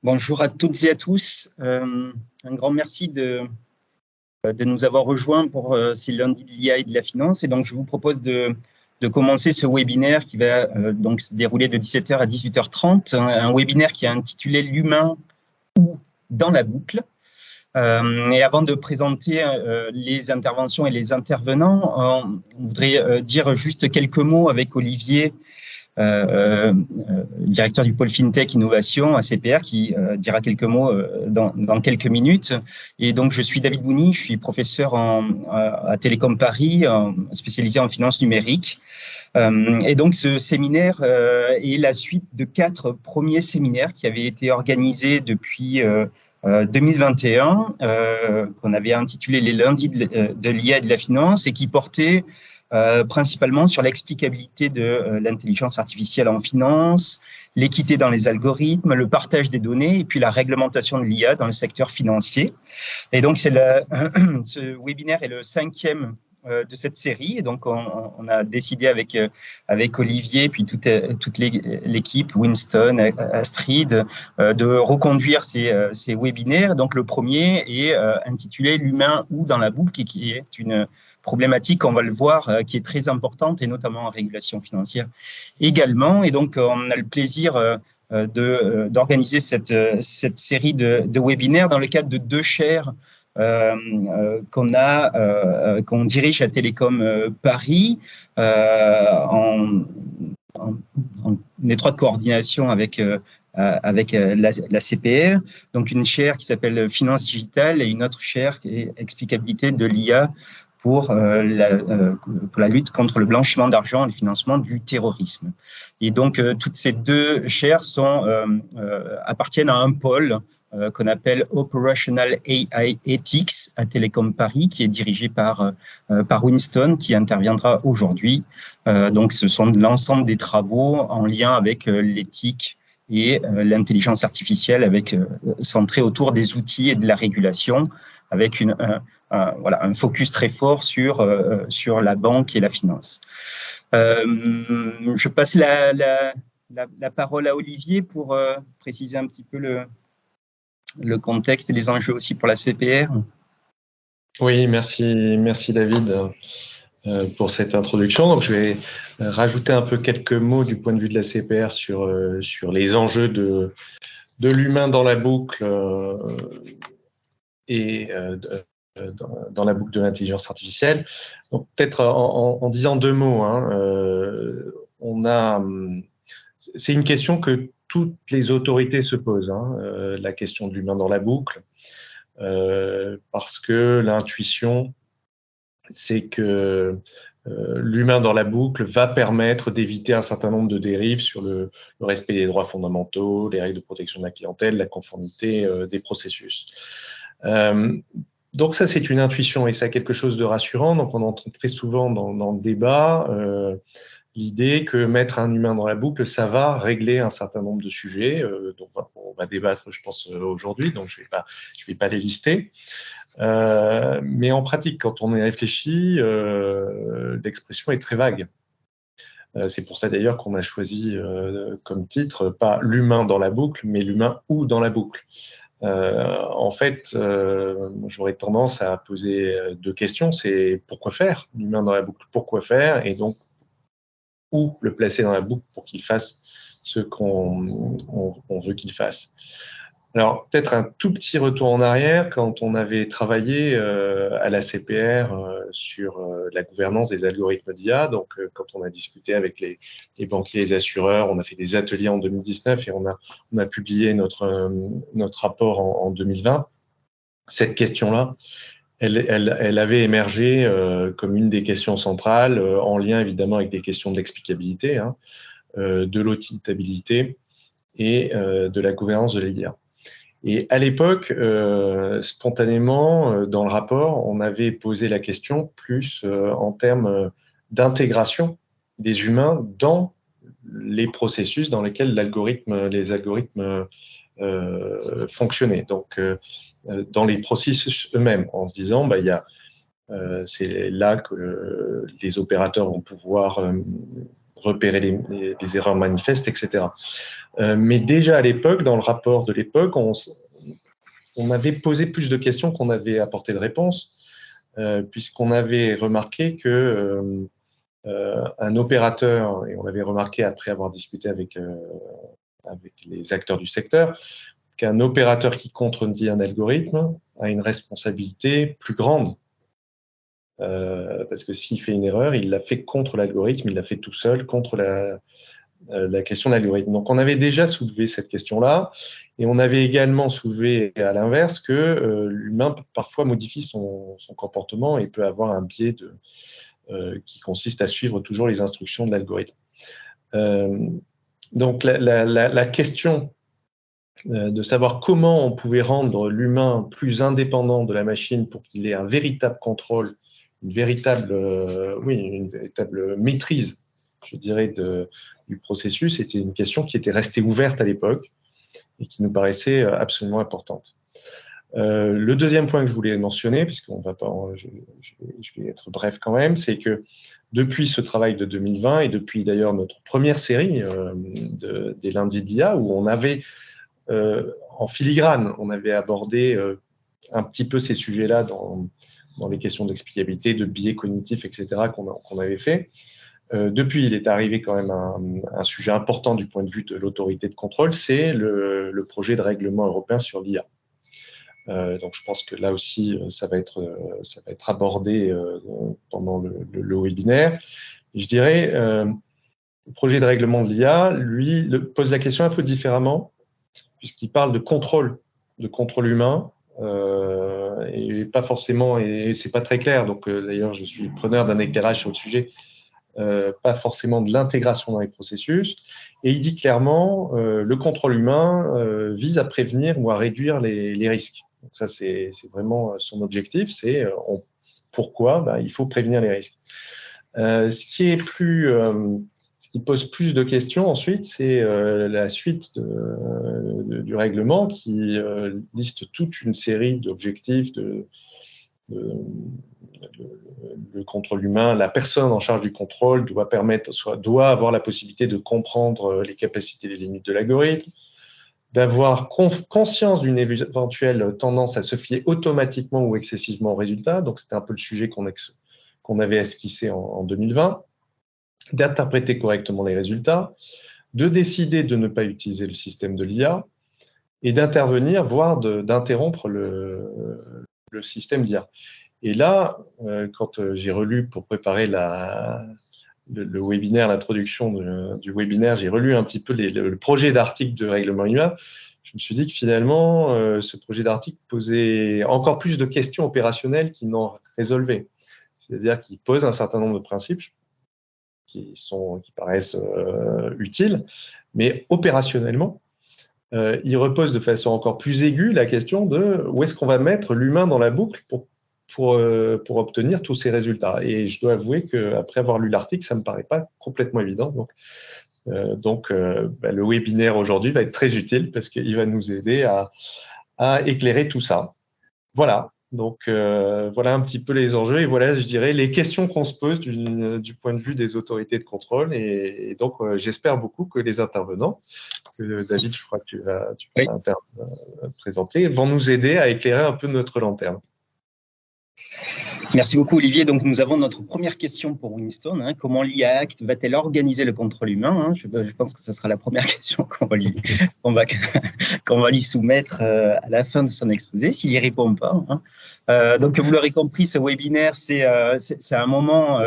Bonjour à toutes et à tous. Un grand merci de nous avoir rejoints pour ces lundis de l'IA et de la finance. Et donc, je vous propose de commencer ce webinaire qui va donc se dérouler de 17h à 18h30. Un webinaire qui est intitulé « L'humain ou dans la boucle ». Et avant de présenter les interventions et les intervenants, on voudrait dire juste quelques mots avec Olivier, directeur du pôle FinTech Innovation à CPR, qui dira quelques mots dans quelques minutes. Et donc, je suis David Bouni, je suis professeur à Télécom Paris, spécialisé en finance numérique. Et donc, ce séminaire est la suite de 4 premiers séminaires qui avaient été organisés depuis 2021, qu'on avait intitulé les lundis de l'IA et de la finance, et qui portaient principalement sur l'explicabilité de l'intelligence artificielle en finance, l'équité dans les algorithmes, le partage des données et puis la réglementation de l'IA dans le secteur financier. Et donc, ce webinaire est le 5e de cette série. Et donc, on a décidé avec Olivier, puis toute l'équipe, Winston, Astrid, de reconduire ces webinaires. Donc, le premier est intitulé « L'humain ou dans la boucle », qui est une problématique, on va le voir, qui est très importante, et notamment en régulation financière également. Et donc, on a le plaisir d'organiser cette série de webinaires dans le cadre de 2 chaires qu'on dirige à Télécom Paris en étroite coordination avec la CPR, donc une chaire qui s'appelle Finance Digitale et une autre chaire qui est Explicabilité de l'IA pour la lutte contre le blanchiment d'argent et le financement du terrorisme. Et donc, toutes ces 2 chaires appartiennent à un pôle qu'on appelle Operational AI Ethics à Télécom Paris, qui est dirigé par Winston, qui interviendra aujourd'hui. Donc, ce sont l'ensemble des travaux en lien avec l'éthique et l'intelligence artificielle, centré autour des outils et de la régulation, avec un focus très fort sur la banque et la finance. Je passe la parole à Olivier pour préciser un petit peu le contexte et les enjeux aussi pour la CPR. Oui, merci David pour cette introduction. Donc, je vais rajouter un peu quelques mots du point de vue de la CPR sur les enjeux de l'humain dans la boucle et dans la boucle de l'intelligence artificielle. Donc, peut-être en disant 2 mots, c'est une question que toutes les autorités se posent, la question de l'humain dans la boucle, parce que l'intuition, c'est que l'humain dans la boucle va permettre d'éviter un certain nombre de dérives sur le respect des droits fondamentaux, les règles de protection de la clientèle, la conformité des processus. Donc ça, c'est une intuition et ça a quelque chose de rassurant. Donc on entend très souvent dans le débat l'idée que mettre un humain dans la boucle, ça va régler un certain nombre de sujets dont on va débattre, je pense, aujourd'hui. Donc je vais pas les lister. Mais en pratique, quand on y réfléchit, l'expression est très vague. C'est pour ça d'ailleurs qu'on a choisi comme titre pas l'humain dans la boucle, mais l'humain ou dans la boucle. En fait, j'aurais tendance à poser 2 questions. C'est pourquoi faire l'humain dans la boucle? Pourquoi faire? Et donc, où le placer dans la boucle pour qu'il fasse ce qu'on veut qu'il fasse. Alors, peut-être un tout petit retour en arrière, quand on avait travaillé à la CPR sur la gouvernance des algorithmes d'IA, donc quand on a discuté avec les banquiers et les assureurs, on a fait des ateliers en 2019 et on a publié notre rapport en 2020. Cette question-là, elle avait émergé comme une des questions centrales, en lien évidemment avec des questions d'explicabilité, de l'auditabilité et de la gouvernance de l'IA. Et à l'époque, spontanément, dans le rapport, on avait posé la question plus en termes d'intégration des humains dans les processus dans lesquels les algorithmes fonctionnaient. Donc, dans les processus eux-mêmes, en se disant, c'est là que les opérateurs vont pouvoir repérer les erreurs manifestes, etc. Mais déjà à l'époque, dans le rapport de l'époque, on avait posé plus de questions qu'on avait apporté de réponses, puisqu'on avait remarqué que un opérateur, et on l'avait remarqué après avoir discuté avec les acteurs du secteur, qu'un opérateur qui contredit un algorithme a une responsabilité plus grande. Parce que s'il fait une erreur, il l'a fait contre l'algorithme, il l'a fait tout seul contre la question de l'algorithme. Donc on avait déjà soulevé cette question-là, et on avait également soulevé à l'inverse que l'humain parfois modifie son comportement et peut avoir un biais qui consiste à suivre toujours les instructions de l'algorithme. Donc la question de savoir comment on pouvait rendre l'humain plus indépendant de la machine pour qu'il ait un véritable contrôle, une véritable maîtrise, je dirais, du processus, c'était une question qui était restée ouverte à l'époque et qui nous paraissait absolument importante. Le deuxième point que je voulais mentionner, puisqu'on va pas, je vais être bref quand même, c'est que depuis ce travail de 2020 et depuis d'ailleurs notre première série des lundis de l'IA, où on avait en filigrane, on avait abordé un petit peu ces sujets-là dans les questions d'explicabilité, de biais cognitifs, etc., qu'on avait fait. Depuis, il est arrivé quand même un sujet important du point de vue de l'autorité de contrôle, c'est le projet de règlement européen sur l'IA. Donc, je pense que là aussi, ça va être abordé pendant le webinaire. Je dirais, le projet de règlement de l'IA, lui, pose la question un peu différemment, puisqu'il parle de contrôle humain, et pas forcément, et c'est pas très clair. Donc, d'ailleurs, je suis preneur d'un éclairage sur le sujet. Pas forcément de l'intégration dans les processus. Et il dit clairement, le contrôle humain vise à prévenir ou à réduire les risques. Donc ça, c'est vraiment son objectif, c'est pourquoi il faut prévenir les risques. Ce qui pose plus de questions ensuite, c'est la suite du règlement qui liste toute une série d'objectifs le contrôle humain. La personne en charge du contrôle doit avoir la possibilité de comprendre les capacités et les limites de l'algorithme, d'avoir conscience d'une éventuelle tendance à se fier automatiquement ou excessivement aux résultats. Donc, c'était un peu le sujet qu'on avait esquissé en 2020. D'interpréter correctement les résultats, de décider de ne pas utiliser le système de l'IA et d'intervenir, voire d'interrompre le système d'IA. Et là, quand j'ai relu pour préparer le webinaire, l'introduction du webinaire, j'ai relu un petit peu le projet d'article de règlement IA. Je me suis dit que finalement, ce projet d'article posait encore plus de questions opérationnelles qu'il n'en résolvait. C'est-à-dire qu'il pose un certain nombre de principes qui paraissent utiles, mais opérationnellement, il repose de façon encore plus aiguë la question de où est-ce qu'on va mettre l'humain dans la boucle pour obtenir tous ces résultats. Et je dois avouer qu'après avoir lu l'article, ça ne me paraît pas complètement évident. Donc, le webinaire aujourd'hui va être très utile parce qu'il va nous aider à éclairer tout ça. Voilà. Donc, voilà un petit peu les enjeux et voilà, je dirais, les questions qu'on se pose du point de vue des autorités de contrôle. Et donc, j'espère beaucoup que les intervenants, que David, je crois que tu vas présenter, vont nous aider à éclairer un peu notre lanterne. Merci beaucoup Olivier. Donc nous avons notre première question pour Winston. Comment l'IA Act va-t-elle organiser le contrôle humain? Je pense que ce sera la première question qu'on va lui soumettre à la fin de son exposé, s'il n'y répond pas. Donc vous l'aurez compris, ce webinaire, c'est un moment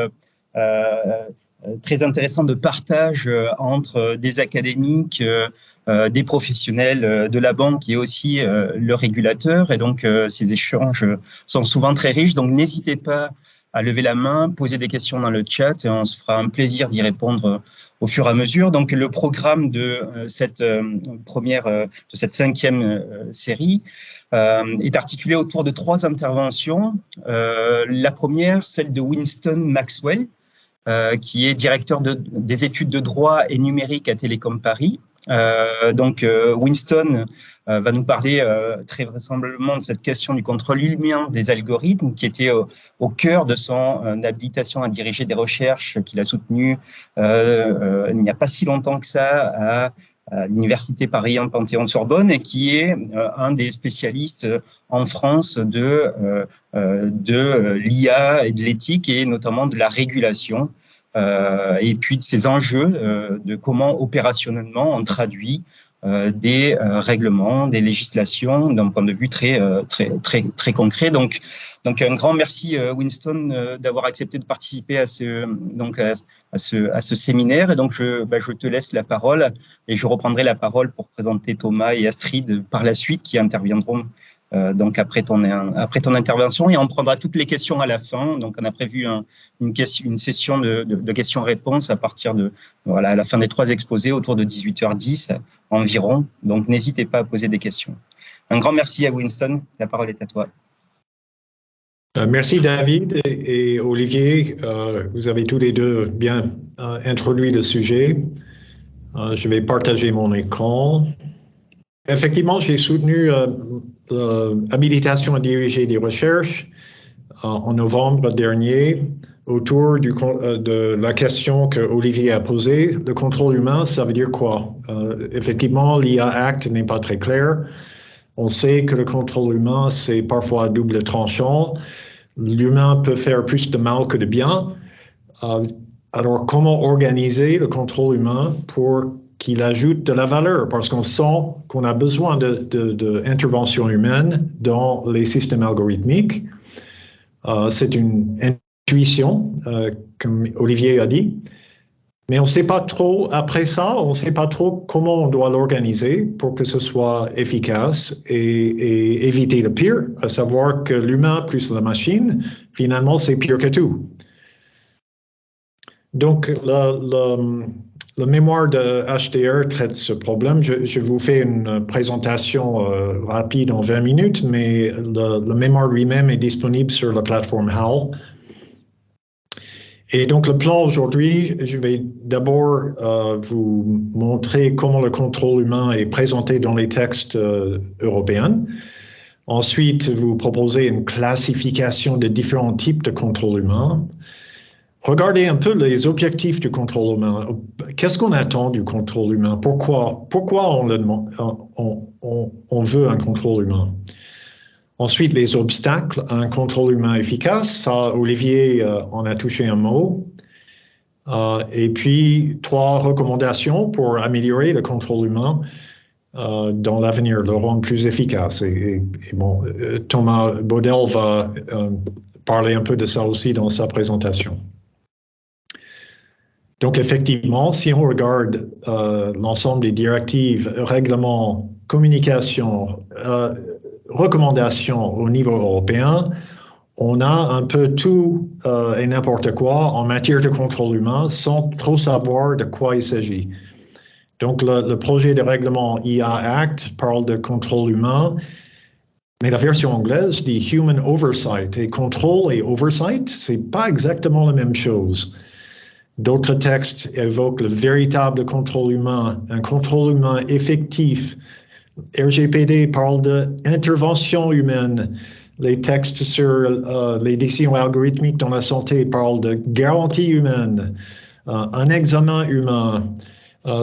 très intéressant de partage entre des académiques, des professionnels de la banque et aussi le régulateur. Et donc, ces échanges sont souvent très riches. Donc, n'hésitez pas à lever la main, poser des questions dans le chat et on se fera un plaisir d'y répondre au fur et à mesure. Donc, le programme de cette cinquième série est articulé autour de 3 interventions. La première, celle de Winston Maxwell, qui est directeur des études de droit et numérique à Télécom Paris. Winston va nous parler très vraisemblablement de cette question du contrôle humain des algorithmes qui était au cœur de son habilitation à diriger des recherches qu'il a soutenues il n'y a pas si longtemps que ça l'Université Paris 1 Panthéon-Sorbonne et qui est un des spécialistes en France de l'IA et de l'éthique et notamment de la régulation et puis de ces enjeux de comment opérationnellement on traduit des règlements, des législations d'un point de vue très concret. Donc un grand merci Winston d'avoir accepté de participer à ce séminaire. Et donc je te laisse la parole et je reprendrai la parole pour présenter Thomas et Astrid par la suite qui interviendront donc après ton intervention, et on prendra toutes les questions à la fin. Donc on a prévu une session de questions-réponses à partir de à la fin des 3 exposés autour de 18h10 environ. Donc n'hésitez pas à poser des questions. Un grand merci à Winston. La parole est à toi. Merci David et Olivier. Vous avez tous les deux bien introduit le sujet. Je vais partager mon écran. Effectivement, j'ai soutenu l'habilitation à diriger des recherches en novembre dernier autour de la question que Olivier a posée. Le contrôle humain, ça veut dire quoi? Effectivement, l'IA Act n'est pas très clair. On sait que le contrôle humain, c'est parfois à double tranchant. L'humain peut faire plus de mal que de bien. Alors, comment organiser le contrôle humain pour qu'il ajoute de la valeur, parce qu'on sent qu'on a besoin d'intervention humaine dans les systèmes algorithmiques. C'est une intuition, comme Olivier a dit, mais on ne sait pas trop, après ça, on ne sait pas trop comment on doit l'organiser pour que ce soit efficace et éviter le pire, à savoir que l'humain plus la machine, finalement, c'est pire que tout. Donc, le mémoire de HDR traite ce problème. Je vous fais une présentation rapide en 20 minutes, mais le mémoire lui-même est disponible sur la plateforme HAL. Et donc, le plan aujourd'hui, je vais d'abord vous montrer comment le contrôle humain est présenté dans les textes européens. Ensuite, vous proposer une classification de différents types de contrôle humain. Regardez un peu les objectifs du contrôle humain. Qu'est-ce qu'on attend du contrôle humain? Pourquoi on veut un contrôle humain? Ensuite, les obstacles à un contrôle humain efficace. Ça, Olivier en a touché un mot. Et puis, 3 recommandations pour améliorer le contrôle humain dans l'avenir, le rendre plus efficace. Et bon, Thomas Baudel va parler un peu de ça aussi dans sa présentation. Donc, effectivement, si on regarde l'ensemble des directives, règlements, communications, recommandations au niveau européen, on a un peu tout et n'importe quoi en matière de contrôle humain sans trop savoir de quoi il s'agit. Donc, le projet de règlement IA Act parle de contrôle humain, mais la version anglaise dit Human Oversight. Et contrôle et oversight, c'est pas exactement la même chose. D'autres textes évoquent le véritable contrôle humain, un contrôle humain effectif. RGPD parle d'intervention humaine. Les textes sur les décisions algorithmiques dans la santé parlent de garantie humaine, un examen humain,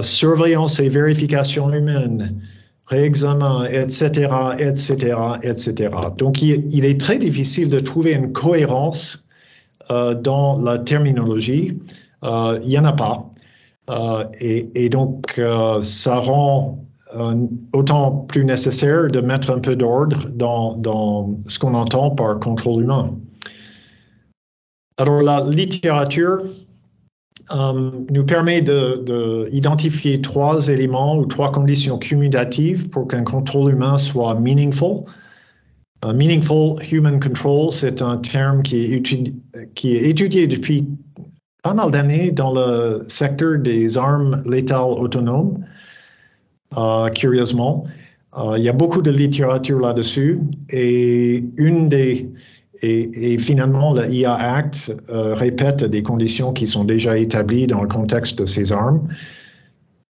surveillance et vérification humaine, réexamen, etc., etc., etc. Donc, il est très difficile de trouver une cohérence dans la terminologie. Il n'y en a pas. Et donc, ça rend autant plus nécessaire de mettre un peu d'ordre dans ce qu'on entend par contrôle humain. Alors, la littérature nous permet d'identifier 3 éléments ou 3 conditions cumulatives pour qu'un contrôle humain soit meaningful. Meaningful human control, c'est un terme qui est étudié depuis pas mal d'années dans le secteur des armes létales autonomes, curieusement. Il y a beaucoup de littérature là-dessus et finalement, le IA Act répète des conditions qui sont déjà établies dans le contexte de ces armes.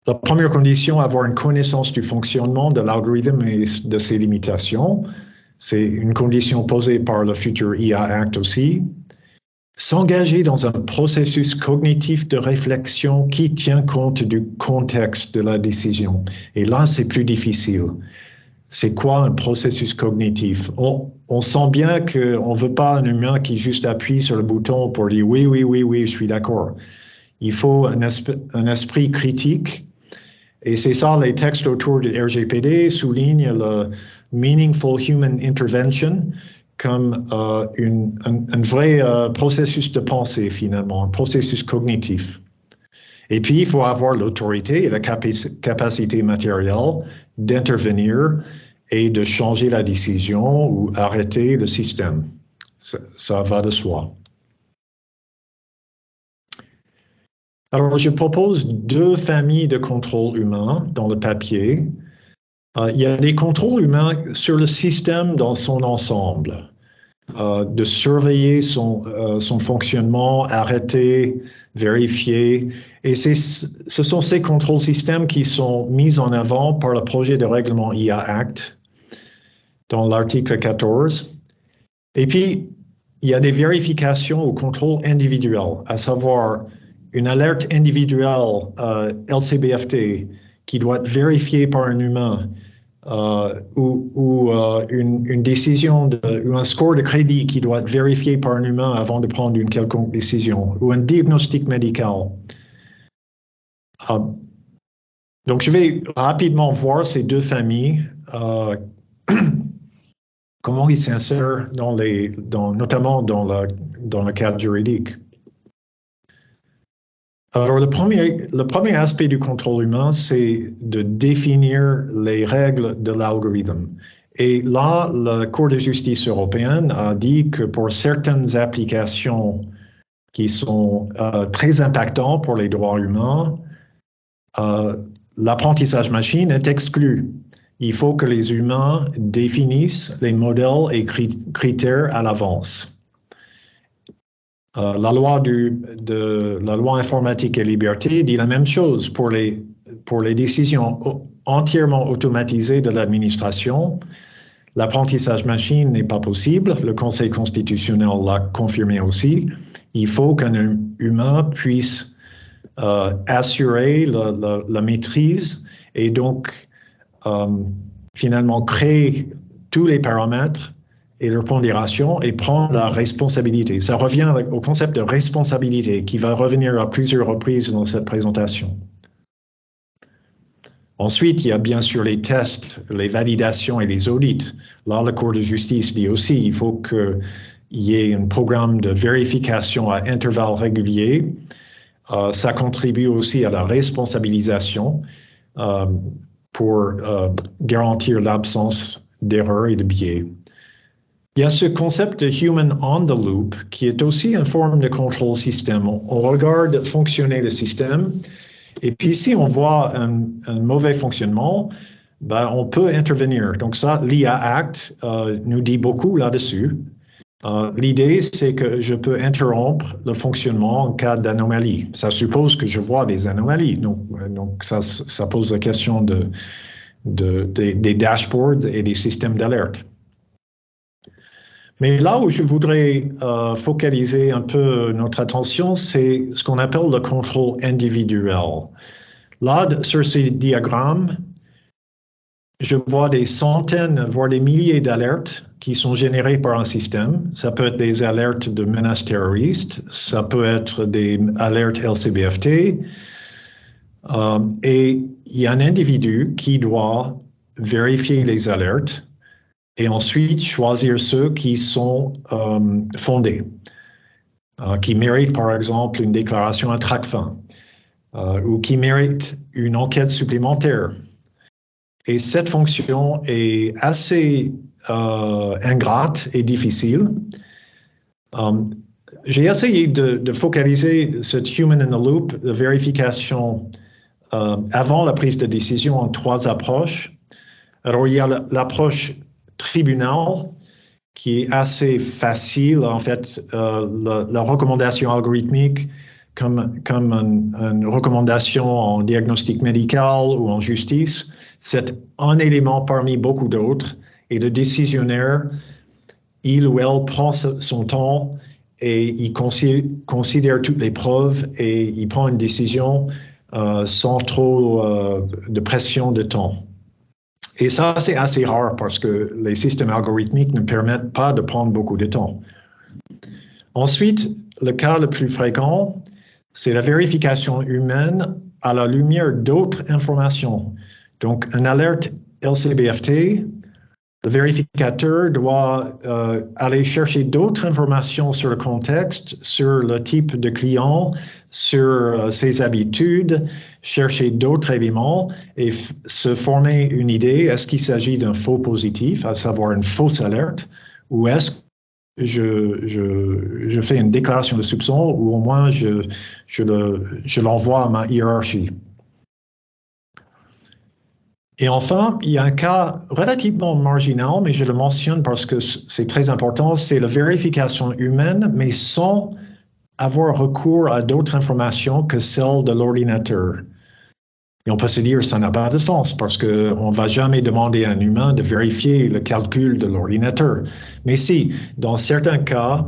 La première condition, avoir une connaissance du fonctionnement de l'algorithme et de ses limitations. C'est une condition posée par le futur IA Act aussi. s'engager dans un processus cognitif de réflexion qui tient compte du contexte de la décision. Et là, c'est plus difficile. C'est quoi un processus cognitif? On sent bien qu'on ne veut pas un humain qui juste appuie sur le bouton pour dire oui, oui, oui, oui, je suis d'accord. Il faut un esprit critique. Et c'est ça, les textes autour du RGPD soulignent le meaningful human intervention comme un vrai processus de pensée, finalement, un processus cognitif. Et puis, il faut avoir l'autorité et la capacité matérielle d'intervenir et de changer la décision ou arrêter le système. Ça va de soi. Alors, je propose 2 familles de contrôles humains dans le papier. Il y a des contrôles humains sur le système dans son ensemble, de surveiller son fonctionnement, arrêter, vérifier. Et ce sont ces contrôles systèmes qui sont mis en avant par le projet de règlement IA Act dans l'article 14. Et puis, il y a des vérifications au contrôle individuel, à savoir une alerte individuelle LCBFT qui doit être vérifiée par un humain ou une décision ou un score de crédit qui doit être vérifié par un humain avant de prendre une quelconque décision, ou un diagnostic médical. Donc, je vais rapidement voir ces 2 familles, comment ils s'insèrent notamment dans le cadre juridique. Alors, le premier aspect du contrôle humain, c'est de définir les règles de l'algorithme. Et là, la Cour de justice européenne a dit que pour certaines applications qui sont très impactantes pour les droits humains, l'apprentissage machine est exclu. Il faut que les humains définissent les modèles et critères à l'avance. La loi informatique et liberté dit la même chose pour les décisions entièrement automatisées de l'administration. L'apprentissage machine n'est pas possible. Le Conseil constitutionnel l'a confirmé aussi. Il faut qu'un humain puisse assurer la maîtrise et donc finalement créer tous les paramètres et leur pondération et prendre la responsabilité. Ça revient au concept de responsabilité qui va revenir à plusieurs reprises dans cette présentation. Ensuite, il y a bien sûr les tests, les validations et les audits. Là, la Cour de justice dit aussi qu'il faut qu'il y ait un programme de vérification à intervalles réguliers. Ça contribue aussi à la responsabilisation pour garantir l'absence d'erreurs et de biais. Il y a ce concept de human on the loop qui est aussi une forme de contrôle système. On regarde fonctionner le système et puis si on voit un mauvais fonctionnement, on peut intervenir. Donc ça, l'IA Act nous dit beaucoup là-dessus. L'idée, c'est que je peux interrompre le fonctionnement en cas d'anomalie. Ça suppose que je vois des anomalies. Donc ça pose la question des dashboards et des systèmes d'alerte. Mais là où je voudrais focaliser un peu notre attention, c'est ce qu'on appelle le contrôle individuel. Là, sur ces diagrammes, je vois des centaines, voire des milliers d'alertes qui sont générées par un système. Ça peut être des alertes de menaces terroristes, ça peut être des alertes LCBFT. Et il y a un individu qui doit vérifier les alertes et ensuite choisir ceux qui sont fondés, qui méritent par exemple une déclaration à Tracfin ou qui méritent une enquête supplémentaire. Et cette fonction est assez ingrate et difficile. J'ai essayé de focaliser cette human in the loop, la vérification avant la prise de décision en 3 approches. Alors, il y a l'approche tribunal qui est assez facile. En fait, la recommandation algorithmique comme une recommandation en diagnostic médical ou en justice, c'est un élément parmi beaucoup d'autres. Et le décisionnaire, il ou elle prend son temps et il considère toutes les preuves et il prend une décision sans trop de pression de temps. Et ça, c'est assez rare parce que les systèmes algorithmiques ne permettent pas de prendre beaucoup de temps. Ensuite, le cas le plus fréquent, c'est la vérification humaine à la lumière d'autres informations. Donc, une alerte LCBFT, le vérificateur doit aller chercher d'autres informations sur le contexte, sur le type de client, sur ses habitudes, chercher d'autres éléments et se former une idée. Est-ce qu'il s'agit d'un faux positif, à savoir une fausse alerte, ou est-ce que je fais une déclaration de soupçon ou au moins je l'envoie à ma hiérarchie. Et enfin, il y a un cas relativement marginal, mais je le mentionne parce que c'est très important, c'est la vérification humaine, mais sans avoir recours à d'autres informations que celles de l'ordinateur. Et on peut se dire que ça n'a pas de sens parce qu'on ne va jamais demander à un humain de vérifier le calcul de l'ordinateur. Mais si, dans certains cas,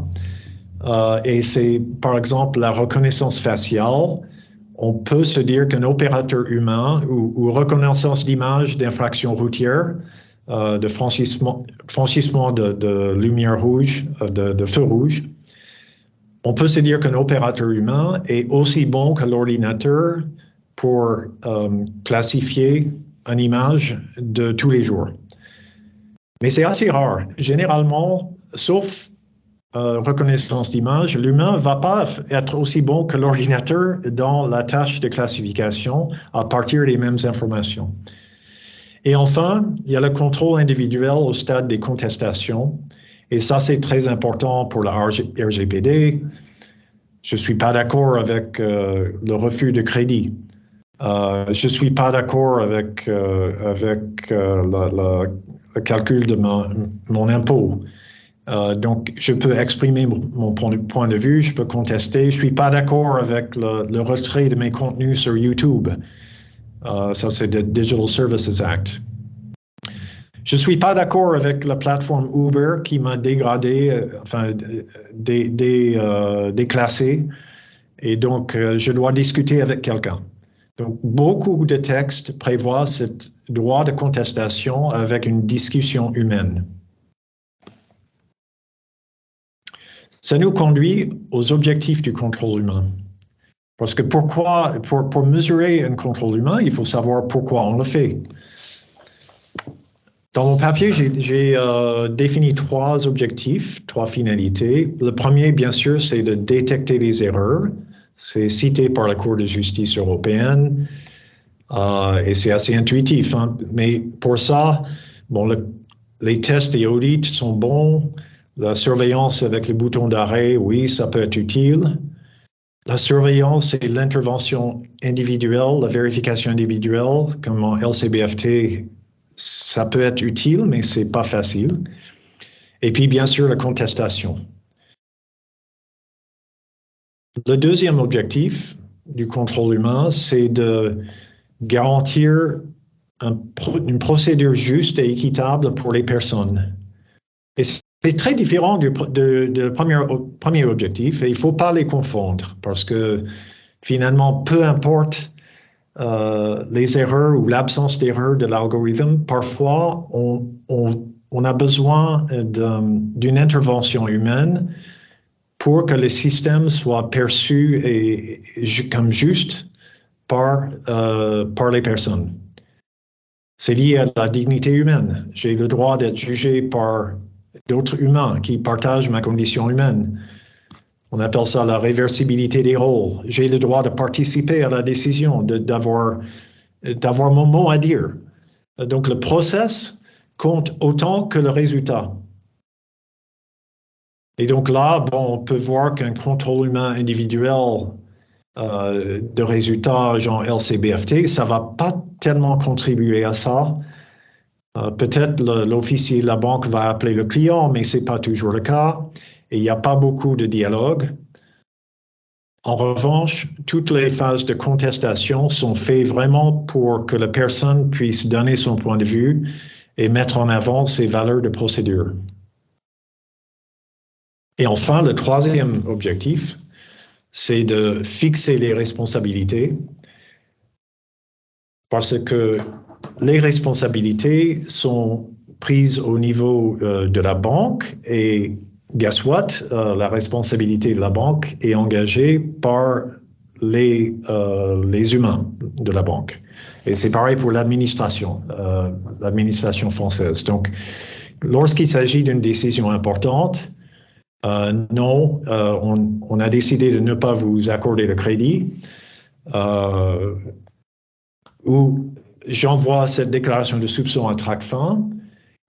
et c'est par exemple la reconnaissance faciale, on peut se dire qu'un opérateur humain ou reconnaissance d'image d'infraction routière, de franchissement de lumière rouge, de feu rouge, on peut se dire qu'un opérateur humain est aussi bon que l'ordinateur pour classifier une image de tous les jours. Mais c'est assez rare. Généralement, sauf reconnaissance d'image, l'humain ne va pas être aussi bon que l'ordinateur dans la tâche de classification à partir des mêmes informations. Et enfin, il y a le contrôle individuel au stade des contestations. Et ça, c'est très important pour la RGPD. Je ne suis pas d'accord avec le refus de crédit. Je ne suis pas d'accord avec le calcul de mon impôt. Donc, je peux exprimer mon point de vue, je peux contester. Je ne suis pas d'accord avec le retrait de mes contenus sur YouTube. Ça, c'est le Digital Services Act. Je ne suis pas d'accord avec la plateforme Uber qui m'a dégradé, déclassé. Et donc, je dois discuter avec quelqu'un. Donc, beaucoup de textes prévoient ce droit de contestation avec une discussion humaine. Ça nous conduit aux objectifs du contrôle humain. Parce que pour mesurer un contrôle humain, il faut savoir pourquoi on le fait. Dans mon papier, j'ai défini 3 objectifs, 3 finalités. Le premier, bien sûr, c'est de détecter les erreurs. C'est cité par la Cour de justice européenne et c'est assez intuitif. Hein. Mais pour ça, les tests et audits sont bons. La surveillance avec le bouton d'arrêt, oui, ça peut être utile. La surveillance et l'intervention individuelle, la vérification individuelle, comme en LCBFT, ça peut être utile, mais ce n'est pas facile. Et puis, bien sûr, la contestation. Le deuxième objectif du contrôle humain, c'est de garantir une procédure juste et équitable pour les personnes. Et c'est très différent du premier objectif et il ne faut pas les confondre parce que finalement, peu importe les erreurs ou l'absence d'erreurs de l'algorithme, parfois on a besoin d'une intervention humaine pour que le système soit perçu comme juste par les personnes. C'est lié à la dignité humaine. J'ai le droit d'être jugé par d'autres humains qui partagent ma condition humaine. On appelle ça la réversibilité des rôles. J'ai le droit de participer à la décision, d'avoir mon mot à dire. Donc le process compte autant que le résultat. Et donc là, on peut voir qu'un contrôle humain individuel de résultats genre LCBFT, ça ne va pas tellement contribuer à ça. Peut-être l'officier de la banque va appeler le client, mais ce n'est pas toujours le cas. Et il n'y a pas beaucoup de dialogue. En revanche, toutes les phases de contestation sont faites vraiment pour que la personne puisse donner son point de vue et mettre en avant ses valeurs de procédure. Et enfin, le troisième objectif, c'est de fixer les responsabilités, parce que les responsabilités sont prises au niveau de la banque et guess what? La responsabilité de la banque est engagée par les humains de la banque. Et c'est pareil pour l'administration française. Donc, lorsqu'il s'agit d'une décision importante, non, on a décidé de ne pas vous accorder le crédit, ou j'envoie cette déclaration de soupçon à Tracfin.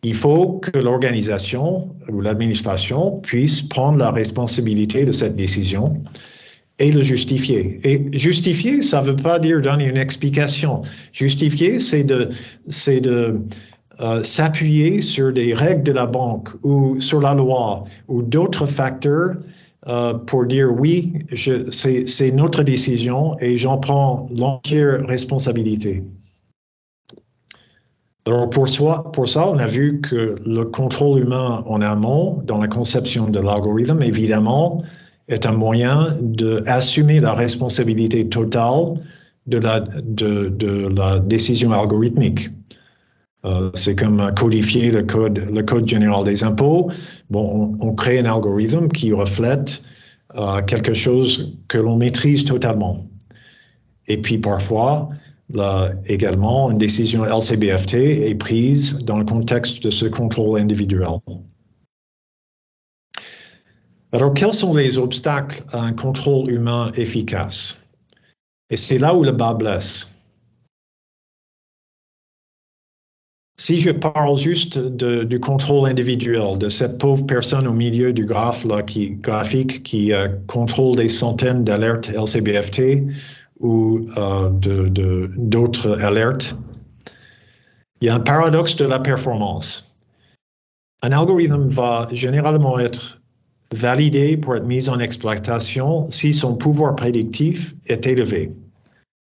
Il faut que l'organisation ou l'administration puisse prendre la responsabilité de cette décision et le justifier. Et justifier, ça ne veut pas dire donner une explication. Justifier, c'est de s'appuyer sur des règles de la banque ou sur la loi ou d'autres facteurs pour dire oui, c'est notre décision et j'en prends l'entière responsabilité. Alors pour ça, on a vu que le contrôle humain en amont, dans la conception de l'algorithme, évidemment, est un moyen d'assumer la responsabilité totale de la décision algorithmique. C'est comme codifier le code général des impôts. Bon, on crée un algorithme qui reflète quelque chose que l'on maîtrise totalement. Et puis parfois, également, une décision LCBFT est prise dans le contexte de ce contrôle individuel. Alors, quels sont les obstacles à un contrôle humain efficace? Et c'est là où le bas blesse. Si je parle juste du contrôle individuel, de cette pauvre personne au milieu du graphique qui contrôle des centaines d'alertes LCBFT ou d'autres alertes, il y a un paradoxe de la performance. Un algorithme va généralement être validé pour être mis en exploitation si son pouvoir prédictif est élevé.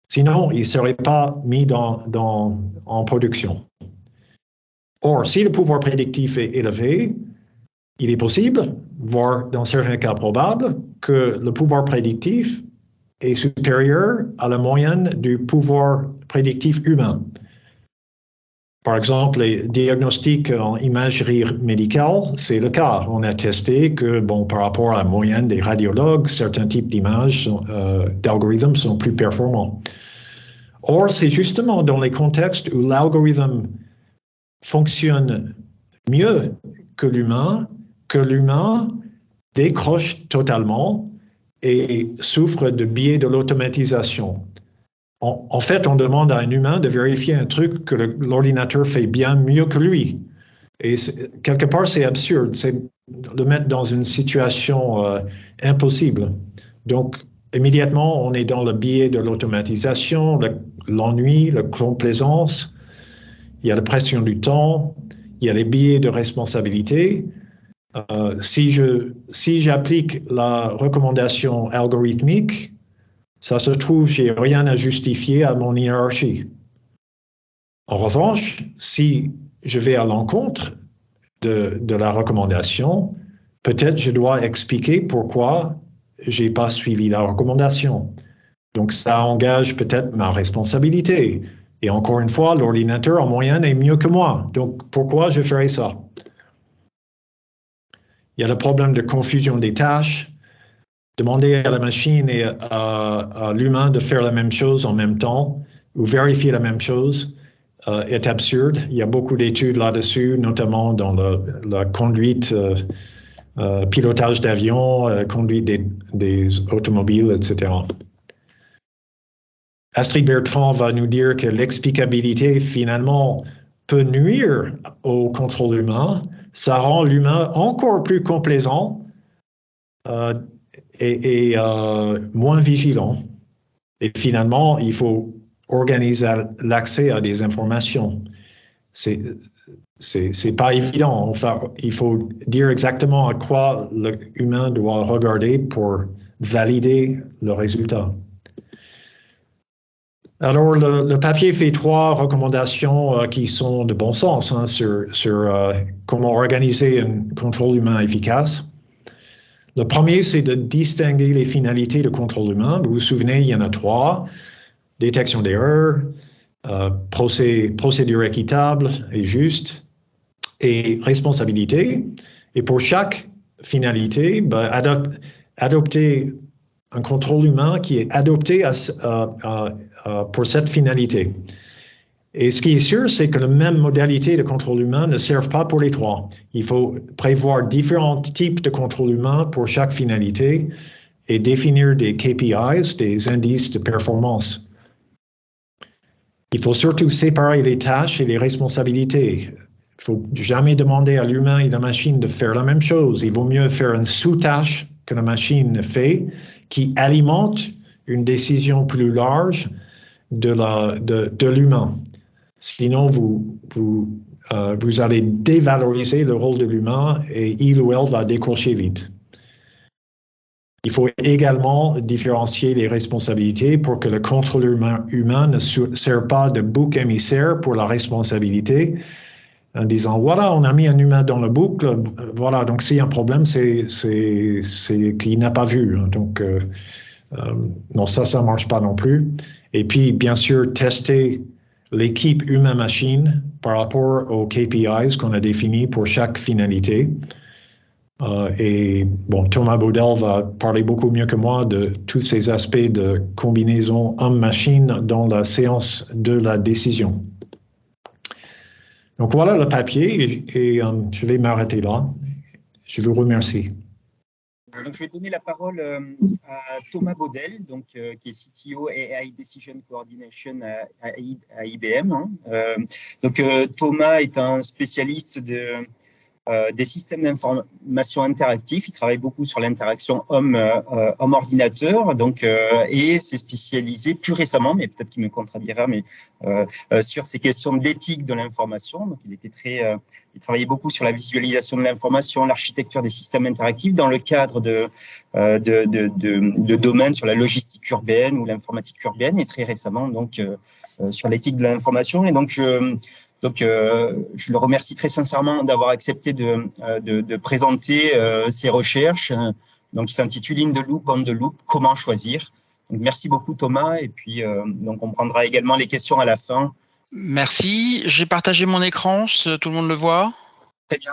Sinon, il ne serait pas mis en production. Or, si le pouvoir prédictif est élevé, il est possible, voire dans certains cas probable, que le pouvoir prédictif est supérieur à la moyenne du pouvoir prédictif humain. Par exemple, les diagnostics en imagerie médicale, c'est le cas. On a testé que, par rapport à la moyenne des radiologues, certains types d'images, d'algorithmes sont plus performants. Or, c'est justement dans les contextes où l'algorithme fonctionne mieux que l'humain décroche totalement et souffre de biais de l'automatisation. En fait, on demande à un humain de vérifier un truc que l'ordinateur fait bien mieux que lui. Et quelque part, c'est absurde, c'est de mettre dans une situation impossible. Donc, immédiatement, on est dans le biais de l'automatisation, l'ennui, la complaisance. Il y a la pression du temps, il y a les biais de responsabilité. Si j'applique la recommandation algorithmique, ça se trouve, j'ai rien à justifier à mon hiérarchie. En revanche, si je vais à l'encontre de la recommandation, peut-être je dois expliquer pourquoi j'ai pas suivi la recommandation. Donc ça engage peut-être ma responsabilité. Et encore une fois, l'ordinateur en moyenne est mieux que moi. Donc pourquoi je ferais ça? Il y a le problème de confusion des tâches. Demander à la machine et à l'humain de faire la même chose en même temps ou vérifier la même chose est absurde. Il y a beaucoup d'études là-dessus, notamment dans la conduite, pilotage d'avion, conduite des automobiles, etc. Astrid Bertrand va nous dire que l'explicabilité, finalement, peut nuire au contrôle humain. Ça rend l'humain encore plus complaisant et moins vigilant. Et finalement, il faut organiser l'accès à des informations. C'est pas évident. Enfin, il faut dire exactement à quoi l'humain doit regarder pour valider le résultat. Alors, le papier fait 3 recommandations qui sont de bon sens sur comment organiser un contrôle humain efficace. Le premier, c'est de distinguer les finalités de contrôle humain. Vous vous souvenez, il y en a 3. Détection d'erreurs, procédure équitable et juste, et responsabilité. Et pour chaque finalité, adopter un contrôle humain qui est adopté pour cette finalité. Et ce qui est sûr, c'est que les mêmes modalités de contrôle humain ne servent pas pour les 3. Il faut prévoir différents types de contrôle humain pour chaque finalité et définir des KPIs, des indices de performance. Il faut surtout séparer les tâches et les responsabilités. Il ne faut jamais demander à l'humain et à la machine de faire la même chose. Il vaut mieux faire une sous-tâche que la machine fait qui alimente une décision plus large de l'humain. Sinon, vous allez dévaloriser le rôle de l'humain et il ou elle va décrocher vite. Il faut également différencier les responsabilités pour que le contrôle humain ne sert pas de bouc émissaire pour la responsabilité en disant, voilà, on a mis un humain dans la boucle, voilà, donc s'il y a un problème, c'est qu'il n'a pas vu. Donc, non, ça ne marche pas non plus. Et puis, bien sûr, tester l'équipe humain-machine par rapport aux KPIs qu'on a définis pour chaque finalité. Et bon, Thomas Baudel va parler beaucoup mieux que moi de tous ces aspects de combinaison homme-machine dans la séance de la décision. Donc voilà le papier et je vais m'arrêter là. Je vous remercie. Donc, je vais donner la parole à Thomas Baudel, donc, qui est CTO AI Decision Coordination à IBM. Donc, Thomas est un spécialiste des systèmes d'information interactifs. Il travaille beaucoup sur l'interaction homme-ordinateur, donc, et s'est spécialisé plus récemment, mais peut-être qu'il me contredira, mais sur ces questions d'éthique de l'information. Donc, il travaillait beaucoup sur la visualisation de l'information, l'architecture des systèmes interactifs dans le cadre de domaines sur la logistique urbaine ou l'informatique urbaine, et très récemment donc sur l'éthique de l'information. Et donc je le remercie très sincèrement d'avoir accepté de présenter ses recherches. Donc, qui s'intitule In the Loop, On the Loop, comment choisir. Donc, merci beaucoup Thomas. Et puis, donc on prendra également les questions à la fin. Merci. J'ai partagé mon écran. Tout le monde le voit? Très bien.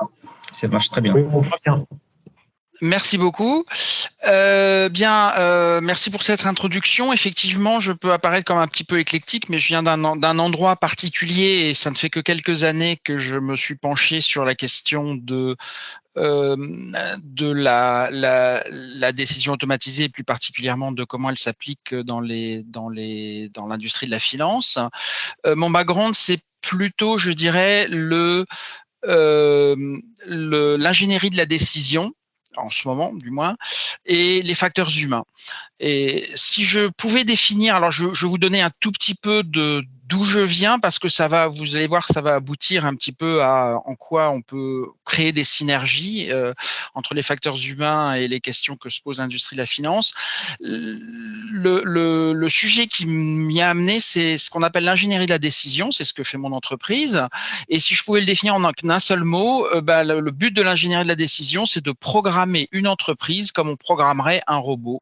Ça marche très bien. Oui, on voit bien. Merci beaucoup. Merci pour cette introduction. Effectivement, je peux apparaître comme un petit peu éclectique, mais je viens d'un endroit particulier et ça ne fait que quelques années que je me suis penché sur la question de la décision automatisée et plus particulièrement de comment elle s'applique dans l'industrie de la finance. Mon background, c'est plutôt, je dirais, l'ingénierie de la décision, en ce moment du moins, et les facteurs humains. Et si je pouvais définir, alors je vais vous donner un tout petit peu d'où je viens, parce que vous allez voir que ça va aboutir un petit peu à en quoi on peut créer des synergies entre les facteurs humains et les questions que se pose l'industrie de la finance. Le sujet qui m'y a amené, c'est ce qu'on appelle l'ingénierie de la décision, c'est ce que fait mon entreprise. Et si je pouvais le définir en un seul mot, le but de l'ingénierie de la décision, c'est de programmer une entreprise comme on programmerait un robot.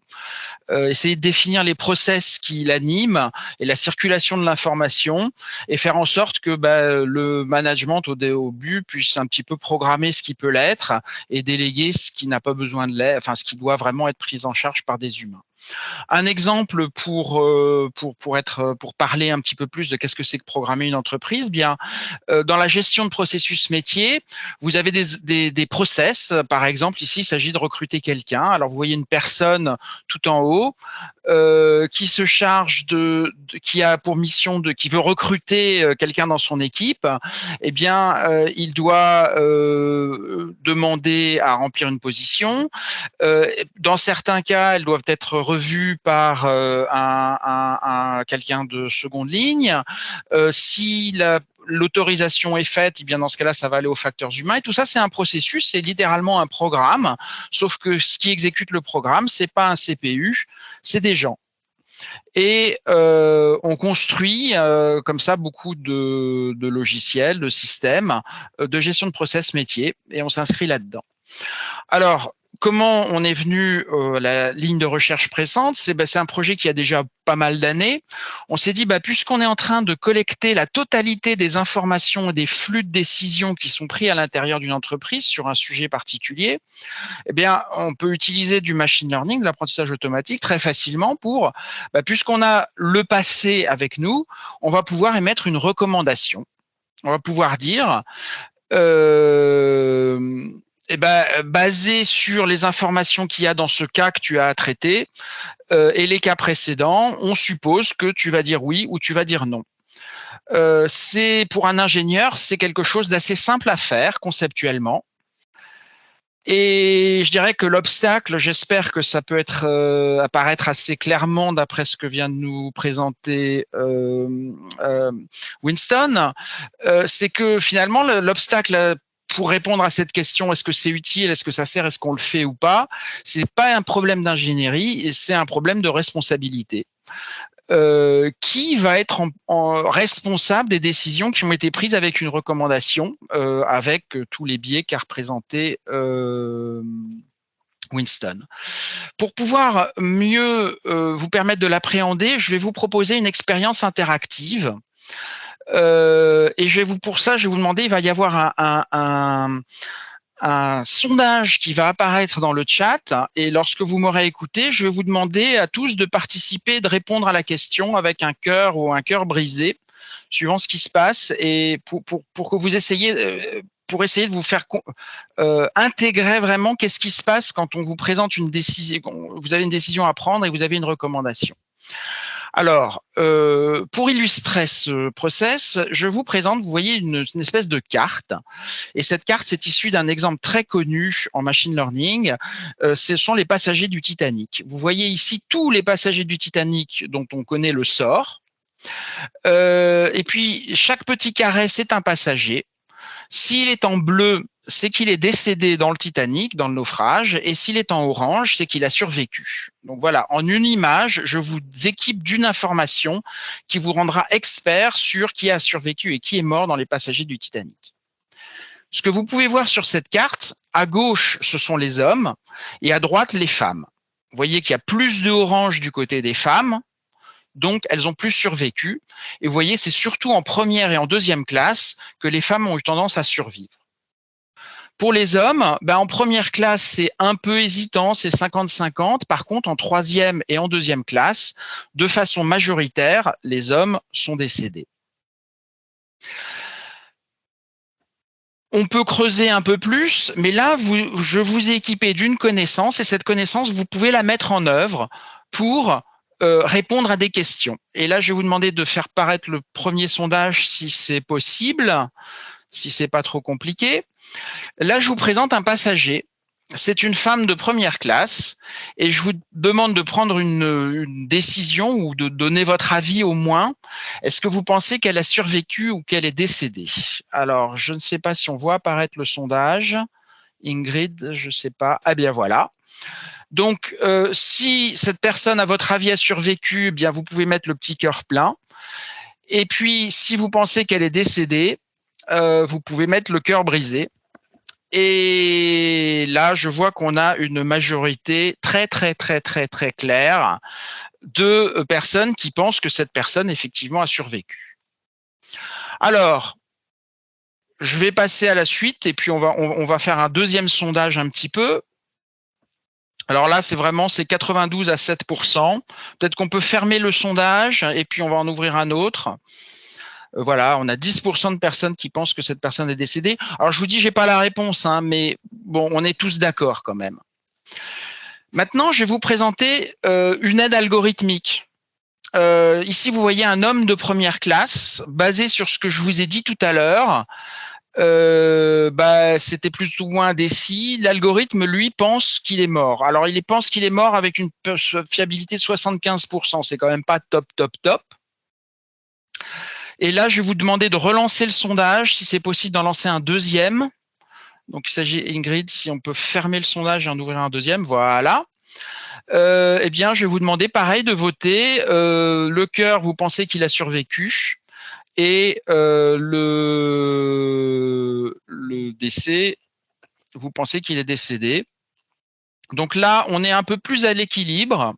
Essayer de définir les process qui l'animent et la circulation de l'information et faire en sorte que le management au but puisse un petit peu programmer ce qui peut l'être et déléguer ce qui n'a pas besoin de l'être, enfin ce qui doit vraiment être pris en charge par des humains. Un exemple pour parler un petit peu plus de qu'est-ce que c'est que programmer une entreprise, dans la gestion de processus métier, vous avez des process. Par exemple, ici, il s'agit de recruter quelqu'un. Alors, vous voyez une personne tout en haut qui se charge qui a pour mission qui veut recruter quelqu'un dans son équipe. Eh bien, il doit demander à remplir une position. Dans certains cas, elles doivent être revues par quelqu'un de seconde ligne. Si l'autorisation est faite, eh bien dans ce cas-là, ça va aller aux facteurs humains. Et tout ça, c'est un processus, c'est littéralement un programme. Sauf que ce qui exécute le programme, c'est pas un CPU, c'est des gens. Et on construit comme ça beaucoup de logiciels, de systèmes de gestion de process métier, et on s'inscrit là-dedans. Alors, comment on est venu à la ligne de recherche pressante? C'est un projet qui a déjà pas mal d'années. On s'est dit, puisqu'on est en train de collecter la totalité des informations et des flux de décisions qui sont pris à l'intérieur d'une entreprise sur un sujet particulier, eh bien, on peut utiliser du machine learning, de l'apprentissage automatique, très facilement pour, puisqu'on a le passé avec nous, on va pouvoir émettre une recommandation. On va pouvoir dire, basé sur les informations qu'il y a dans ce cas que tu as à traiter et les cas précédents, on suppose que tu vas dire oui ou tu vas dire non. Pour un ingénieur, c'est quelque chose d'assez simple à faire conceptuellement. Et je dirais que l'obstacle, j'espère que ça peut apparaître assez clairement d'après ce que vient de nous présenter Winston, c'est que finalement l'obstacle pour répondre à cette question, est-ce que c'est utile, est-ce que ça sert, est-ce qu'on le fait ou pas, c'est pas un problème d'ingénierie, c'est un problème de responsabilité. Qui va être responsable des décisions qui ont été prises avec une recommandation, avec tous les biais qu'a représenté Winston. Pour pouvoir mieux vous permettre de l'appréhender, je vais vous proposer une expérience interactive. Et pour ça, je vais vous demander, il va y avoir un sondage qui va apparaître dans le chat, et lorsque vous m'aurez écouté, je vais vous demander à tous de participer, de répondre à la question avec un cœur ou un cœur brisé, suivant ce qui se passe, et pour que vous essayiez pour essayer de vous faire intégrer vraiment qu'est-ce qui se passe quand on vous présente une décision, vous avez une décision à prendre et vous avez une recommandation. Alors, pour illustrer ce process, je vous présente, vous voyez, une espèce de carte. Et cette carte, c'est issue d'un exemple très connu en machine learning. Ce sont les passagers du Titanic. Vous voyez ici tous les passagers du Titanic dont on connaît le sort. Et puis, chaque petit carré, c'est un passager. S'il est en bleu, c'est qu'il est décédé dans le Titanic, dans le naufrage, et s'il est en orange, c'est qu'il a survécu. Donc voilà, en une image, je vous équipe d'une information qui vous rendra expert sur qui a survécu et qui est mort dans les passagers du Titanic. Ce que vous pouvez voir sur cette carte, à gauche, ce sont les hommes, et à droite, les femmes. Vous voyez qu'il y a plus de orange du côté des femmes, donc elles ont plus survécu. Et vous voyez, c'est surtout en première et en deuxième classe que les femmes ont eu tendance à survivre. Pour les hommes, en première classe, c'est un peu hésitant, c'est 50-50. Par contre, en troisième et en deuxième classe, de façon majoritaire, les hommes sont décédés. On peut creuser un peu plus, mais là, je vous ai équipé d'une connaissance, et cette connaissance, vous pouvez la mettre en œuvre pour répondre à des questions. Et là, je vais vous demander de faire paraître le premier sondage si c'est possible, si c'est pas trop compliqué. Là, je vous présente un passager. C'est une femme de première classe et je vous demande de prendre une décision ou de donner votre avis au moins. Est-ce que vous pensez qu'elle a survécu ou qu'elle est décédée? Alors, je ne sais pas si on voit apparaître le sondage. Ingrid, je ne sais pas. Ah bien voilà. Donc, si cette personne, à votre avis, a survécu, bien vous pouvez mettre le petit cœur plein. Et puis, si vous pensez qu'elle est décédée, vous pouvez mettre le cœur brisé. Et là, je vois qu'on a une majorité très claire de personnes qui pensent que cette personne, effectivement, a survécu. Alors, je vais passer à la suite et puis on va faire un deuxième sondage un petit peu. Alors là, c'est 92 à 7%. Peut-être qu'on peut fermer le sondage et puis on va en ouvrir un autre. Voilà, on a 10% de personnes qui pensent que cette personne est décédée. Alors, je vous dis, j'ai pas la réponse, mais bon, on est tous d'accord quand même. Maintenant, je vais vous présenter une aide algorithmique. Ici, vous voyez un homme de première classe, basé sur ce que je vous ai dit tout à l'heure. C'était plus ou moins indécis. L'algorithme, lui, pense qu'il est mort. Alors, il pense qu'il est mort avec une fiabilité de 75%. C'est quand même pas top. Et là, je vais vous demander de relancer le sondage, si c'est possible d'en lancer un deuxième. Donc, il s'agit, Ingrid, si on peut fermer le sondage et en ouvrir un deuxième. Voilà. Eh bien, je vais vous demander, pareil, de voter. Le cœur, vous pensez qu'il a survécu. Et le décès, vous pensez qu'il est décédé. Donc là, on est un peu plus à l'équilibre.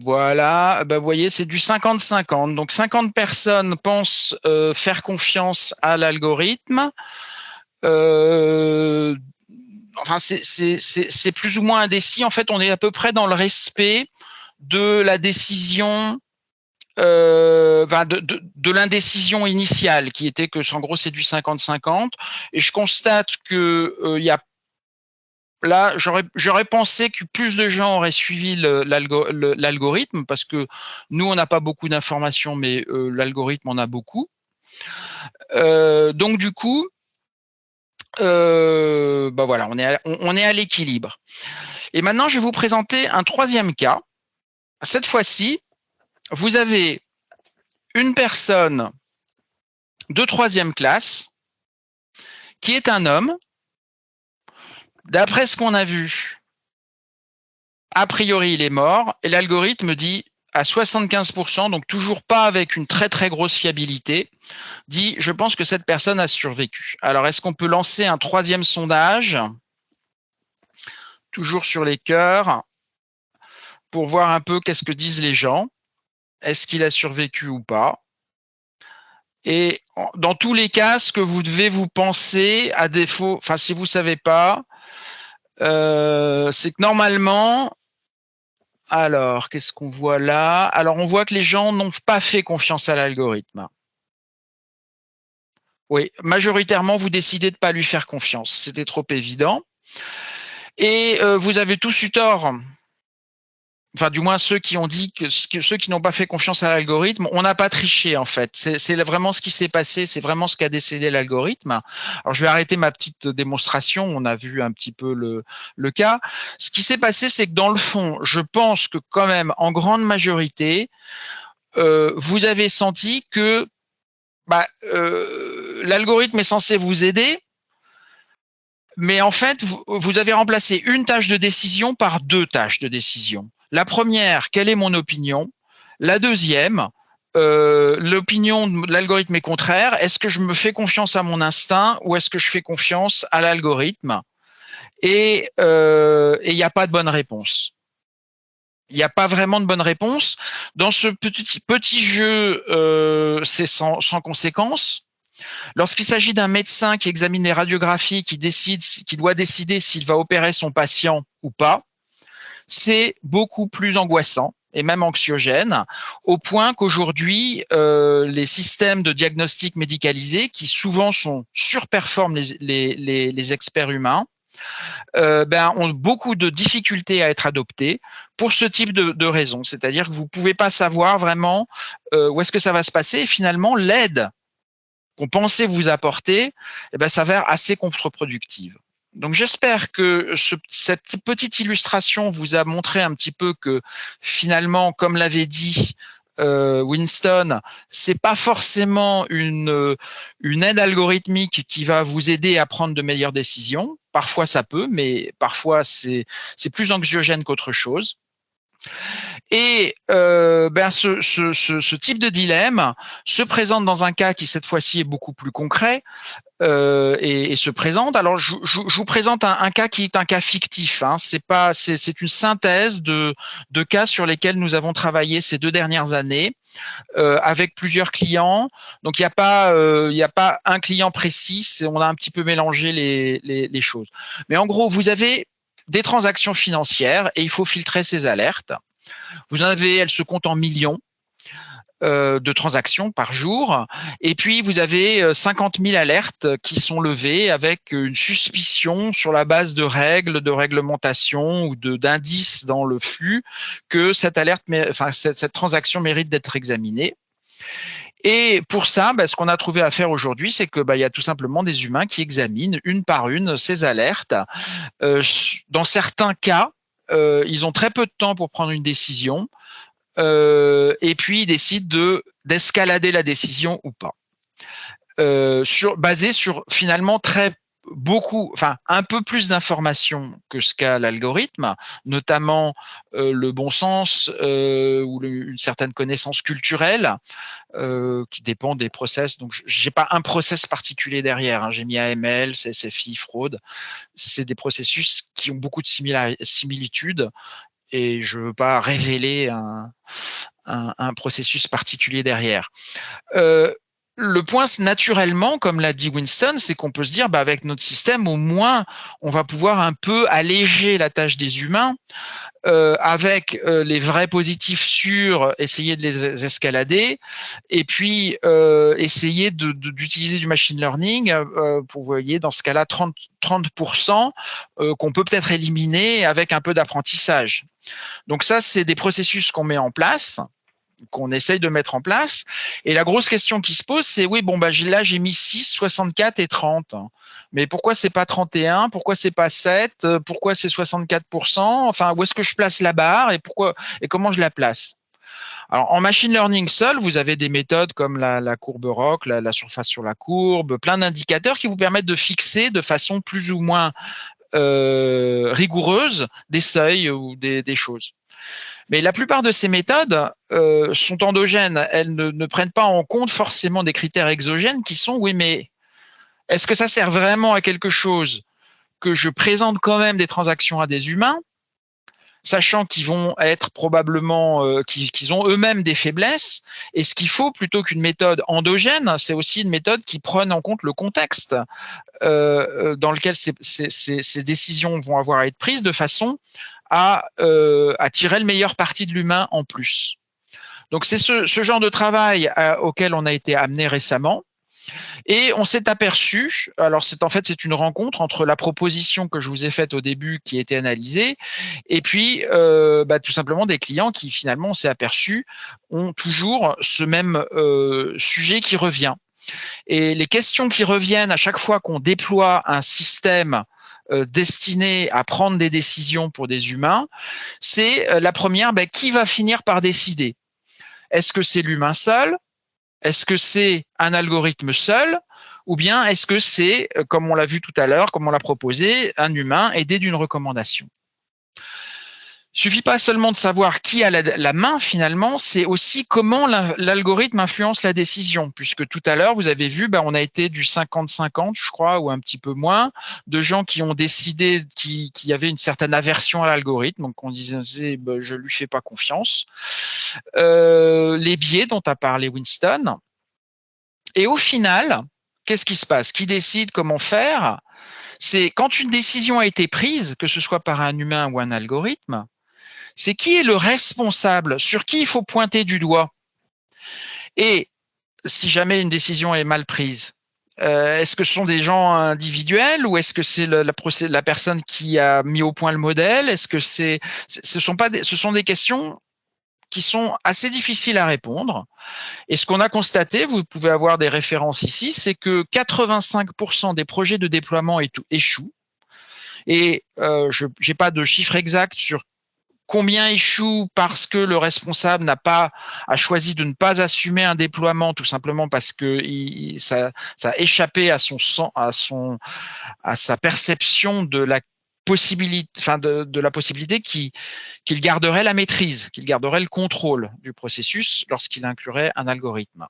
Voilà, vous voyez, c'est du 50-50. Donc 50 personnes pensent faire confiance à l'algorithme. Enfin, c'est plus ou moins indécis. En fait, on est à peu près dans le respect de la décision, de l'indécision initiale, qui était que, en gros, c'est du 50-50. Et je constate que il y a là, j'aurais pensé que plus de gens auraient suivi l'algorithme, parce que nous, on n'a pas beaucoup d'informations, mais l'algorithme en a beaucoup. Donc, du coup, voilà, on est à l'équilibre. Et maintenant, je vais vous présenter un troisième cas. Cette fois-ci, vous avez une personne de troisième classe qui est un homme. D'après ce qu'on a vu, a priori, il est mort, et l'algorithme dit à 75%, donc toujours pas avec une très très grosse fiabilité, dit « je pense que cette personne a survécu ». Alors, est-ce qu'on peut lancer un troisième sondage, toujours sur les cœurs, pour voir un peu qu'est-ce que disent les gens? Est-ce qu'il a survécu ou pas? Et dans tous les cas, ce que vous devez vous penser, à défaut, enfin si vous ne savez pas, c'est que normalement, alors qu'est-ce qu'on voit là? Alors on voit que les gens n'ont pas fait confiance à l'algorithme. Oui, majoritairement, vous décidez de ne pas lui faire confiance. C'était trop évident. Et vous avez tous eu tort. Enfin, du moins ceux qui ont dit que ceux qui n'ont pas fait confiance à l'algorithme, on n'a pas triché en fait. C'est vraiment ce qui s'est passé, c'est vraiment ce qu'a décidé l'algorithme. Alors, je vais arrêter ma petite démonstration. On a vu un petit peu le cas. Ce qui s'est passé, c'est que dans le fond, je pense que quand même, en grande majorité, vous avez senti que l'algorithme est censé vous aider, mais en fait, vous avez remplacé une tâche de décision par deux tâches de décision. La première, quelle est mon opinion? La deuxième, l'opinion de l'algorithme est contraire. Est-ce que je me fais confiance à mon instinct ou est-ce que je fais confiance à l'algorithme? Et il n'y a pas de bonne réponse. Il n'y a pas vraiment de bonne réponse. Dans ce petit jeu, c'est sans conséquence. Lorsqu'il s'agit d'un médecin qui examine les radiographies, qui doit décider s'il va opérer son patient ou pas, c'est beaucoup plus angoissant et même anxiogène, au point qu'aujourd'hui, les systèmes de diagnostic médicalisés, qui souvent surperforment les experts humains, ont beaucoup de difficultés à être adoptés pour ce type de raisons. C'est-à-dire que vous ne pouvez pas savoir vraiment où est-ce que ça va se passer, et finalement, l'aide qu'on pensait vous apporter, s'avère assez contre-productive. Donc j'espère que cette petite illustration vous a montré un petit peu que finalement, comme l'avait dit Winston, c'est pas forcément une aide algorithmique qui va vous aider à prendre de meilleures décisions. Parfois ça peut, mais parfois c'est plus anxiogène qu'autre chose. Et ce type de dilemme se présente dans un cas qui cette fois-ci est beaucoup plus concret et se présente. Alors je vous présente un cas qui est un cas fictif. Hein. C'est une synthèse de cas sur lesquels nous avons travaillé ces 2 dernières années avec plusieurs clients. Donc il n'y a pas un client précis. On a un petit peu mélangé les choses. Mais en gros, vous avez des transactions financières et il faut filtrer ces alertes. Elles se comptent en millions de transactions par jour. Et puis, vous avez 50 000 alertes qui sont levées avec une suspicion sur la base de règles, de réglementation ou d'indices dans le flux que cette transaction mérite d'être examinée. Et pour ça, ce qu'on a trouvé à faire aujourd'hui, c'est que y a tout simplement des humains qui examinent une par une ces alertes. Dans certains cas, ils ont très peu de temps pour prendre une décision et puis ils décident d'escalader la décision ou pas. Basé sur finalement très un peu plus d'informations que ce qu'a l'algorithme, notamment le bon sens ou une certaine connaissance culturelle qui dépend des process. Donc, j'ai pas un process particulier derrière. Hein. J'ai mis AML, CSFI, fraude. C'est des processus qui ont beaucoup de similitudes et je veux pas révéler un processus particulier derrière. Le point, naturellement, comme l'a dit Winston, c'est qu'on peut se dire, avec notre système, au moins, on va pouvoir un peu alléger la tâche des humains, avec les vrais positifs sûrs, essayer de les escalader, et puis essayer d'utiliser du machine learning pour, vous voyez, dans ce cas-là, 30% qu'on peut peut-être éliminer avec un peu d'apprentissage. Donc ça, c'est des processus qu'on met en place, qu'on essaye de mettre en place. Et la grosse question qui se pose, c'est oui, là, j'ai mis 6, 64 et 30. Mais pourquoi c'est pas 31? Pourquoi c'est pas 7? Pourquoi c'est 64%? Enfin, où est-ce que je place la barre et comment je la place? Alors, en machine learning seul, vous avez des méthodes comme la courbe ROC, la surface sur la courbe, plein d'indicateurs qui vous permettent de fixer de façon plus ou moins rigoureuse des seuils ou des choses. Mais la plupart de ces méthodes sont endogènes. Elles ne prennent pas en compte forcément des critères exogènes qui sont, oui, mais est-ce que ça sert vraiment à quelque chose que je présente quand même des transactions à des humains, sachant qu'ils vont être probablement, qu'ils ont eux-mêmes des faiblesses. Et ce qu'il faut, plutôt qu'une méthode endogène, c'est aussi une méthode qui prenne en compte le contexte dans lequel ces décisions vont avoir à être prises, de façon à tirer le meilleur parti de l'humain en plus. Donc c'est ce genre de travail auquel on a été amené récemment. Et on s'est aperçu, alors c'est une rencontre entre la proposition que je vous ai faite au début qui a été analysée, et puis tout simplement des clients qui finalement, on s'est aperçu, ont toujours ce même sujet qui revient. Et les questions qui reviennent à chaque fois qu'on déploie un système destiné à prendre des décisions pour des humains, c'est la première, qui va finir par décider? Est-ce que c'est l'humain seul? Est-ce que c'est un algorithme seul? Ou bien est-ce que c'est, comme on l'a vu tout à l'heure, comme on l'a proposé, un humain aidé d'une recommandation? Il ne suffit pas seulement de savoir qui a la main finalement, c'est aussi comment l'algorithme influence la décision, puisque tout à l'heure, vous avez vu, on a été du 50-50, je crois, ou un petit peu moins, de gens qui ont décidé qu'il y avait une certaine aversion à l'algorithme, donc on disait, je lui fais pas confiance. Les biais dont a parlé Winston. Et au final, qu'est-ce qui se passe? Qui décide comment faire? C'est quand une décision a été prise, que ce soit par un humain ou un algorithme, c'est qui est le responsable, sur qui il faut pointer du doigt. Et si jamais une décision est mal prise, est-ce que ce sont des gens individuels ou est-ce que c'est la personne qui a mis au point le modèle? Est-ce que ce sont des questions qui sont assez difficiles à répondre. Et ce qu'on a constaté, vous pouvez avoir des références ici, c'est que 85% des projets de déploiement échouent. Et je n'ai pas de chiffre exact sur combien échouent parce que le responsable a choisi de ne pas assumer un déploiement, tout simplement parce que ça a échappé à sa perception de la possibilité, de la possibilité qu'il garderait la maîtrise, qu'il garderait le contrôle du processus lorsqu'il inclurait un algorithme.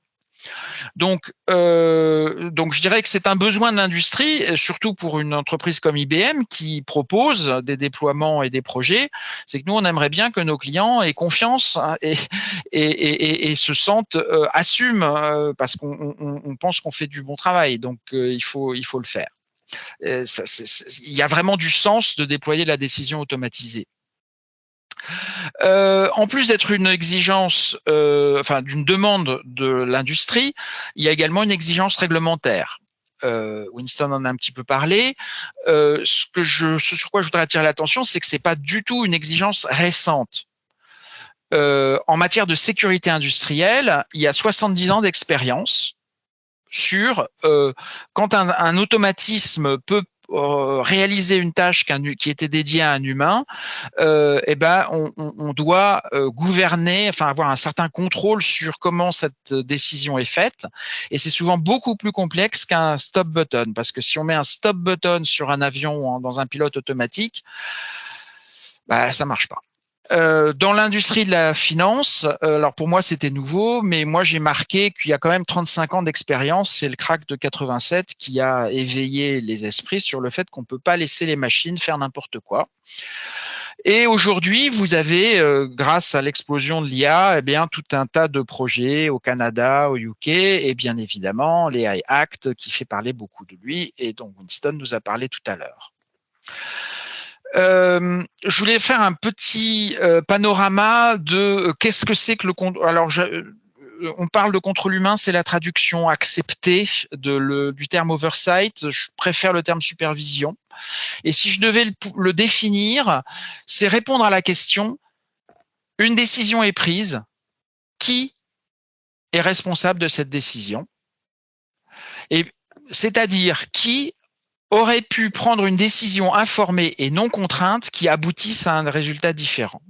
Donc je dirais que c'est un besoin de l'industrie, surtout pour une entreprise comme IBM qui propose des déploiements et des projets. C'est que nous, on aimerait bien que nos clients aient confiance et se sentent assument parce qu'on pense qu'on fait du bon travail. Donc il faut le faire. Il y a vraiment du sens de déployer la décision automatisée. En plus d'être une exigence, d'une demande de l'industrie, il y a également une exigence réglementaire. Winston en a un petit peu parlé. Ce sur quoi je voudrais attirer l'attention, c'est que c'est pas du tout une exigence récente. En matière de sécurité industrielle, il y a 70 ans d'expérience sur quand un automatisme peut réaliser une tâche qui était dédiée à un humain, on doit gouverner, enfin avoir un certain contrôle sur comment cette décision est faite. Et c'est souvent beaucoup plus complexe qu'un stop button, parce que si on met un stop button sur un avion ou dans un pilote automatique, ça marche pas. Dans l'industrie de la finance, alors pour moi c'était nouveau, mais moi j'ai marqué qu'il y a quand même 35 ans d'expérience, c'est le crack de 87 qui a éveillé les esprits sur le fait qu'on ne peut pas laisser les machines faire n'importe quoi. Et aujourd'hui, vous avez, grâce à l'explosion de l'IA, tout un tas de projets au Canada, au UK, et bien évidemment l'AI Act qui fait parler beaucoup de lui et dont Winston nous a parlé tout à l'heure. Je voulais faire un petit panorama de qu'est-ce que c'est que le contrôle. Alors, on parle de contrôle humain, c'est la traduction acceptée du terme oversight. Je préfère le terme supervision. Et si je devais le définir, c'est répondre à la question, une décision est prise, qui est responsable de cette décision? Et c'est-à-dire qui aurait pu prendre une décision informée et non contrainte qui aboutisse à un résultat différent.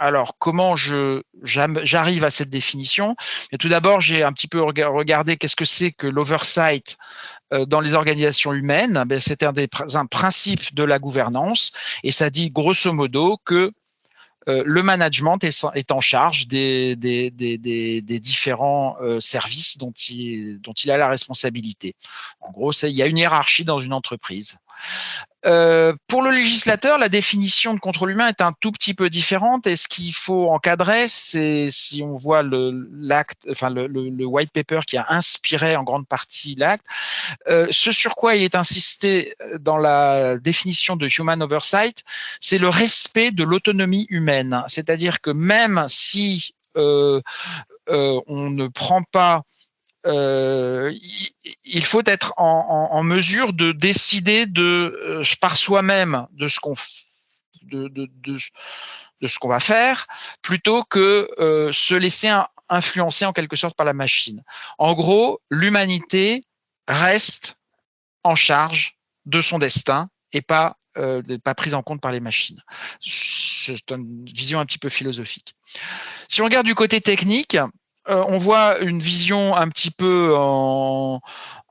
Alors, comment j'arrive à cette définition? Et tout d'abord, j'ai un petit peu regardé qu'est-ce que c'est que l'oversight dans les organisations humaines. C'est un principe de la gouvernance et ça dit grosso modo que le management est en charge des différents services dont il a la responsabilité. En gros, il y a une hiérarchie dans une entreprise. Pour le législateur, la définition de contrôle humain est un tout petit peu différente et ce qu'il faut encadrer, c'est si on voit le white paper qui a inspiré en grande partie l'acte, ce sur quoi il est insisté dans la définition de human oversight, c'est le respect de l'autonomie humaine. C'est-à-dire que même si on ne prend pas il faut être en mesure de décider par soi-même de ce qu'on va faire, plutôt que se laisser influencer en quelque sorte par la machine. En gros, l'humanité reste en charge de son destin et pas prise en compte par les machines. C'est une vision un petit peu philosophique. Si on regarde du côté technique, on voit une vision un petit peu en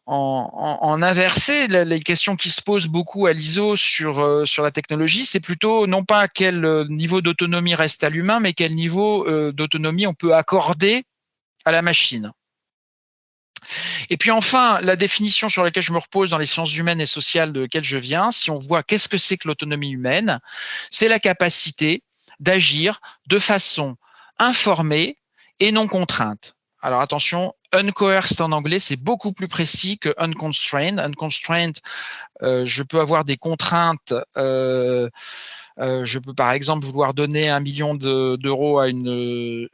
inversé. Les questions qui se posent beaucoup à l'ISO sur la technologie, c'est plutôt non pas quel niveau d'autonomie reste à l'humain, mais quel niveau d'autonomie on peut accorder à la machine. Et puis enfin, la définition sur laquelle je me repose dans les sciences humaines et sociales de laquelle je viens, si on voit qu'est-ce que c'est que l'autonomie humaine, c'est la capacité d'agir de façon informée et non contrainte. Alors attention, uncoerced en anglais, c'est beaucoup plus précis que unconstrained. Unconstrained, je peux avoir des contraintes. Je peux par exemple vouloir donner 1 million d'euros à une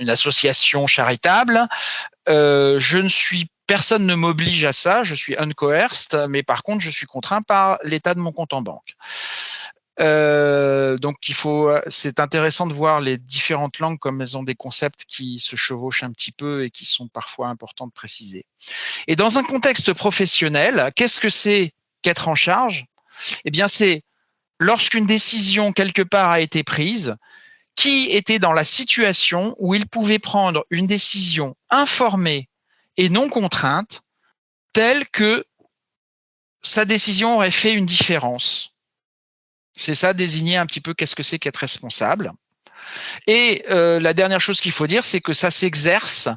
association charitable. Personne ne m'oblige à ça, je suis uncoerced, mais par contre, je suis contraint par l'état de mon compte en banque. Donc c'est intéressant de voir les différentes langues comme elles ont des concepts qui se chevauchent un petit peu et qui sont parfois importants de préciser. Et dans un contexte professionnel, qu'est-ce que c'est qu'être en charge? Eh bien, c'est lorsqu'une décision quelque part a été prise, qui était dans la situation où il pouvait prendre une décision informée et non contrainte, telle que sa décision aurait fait une différence. C'est ça, désigner un petit peu qu'est-ce que c'est qu'être responsable. Et la dernière chose qu'il faut dire, c'est que ça s'exerce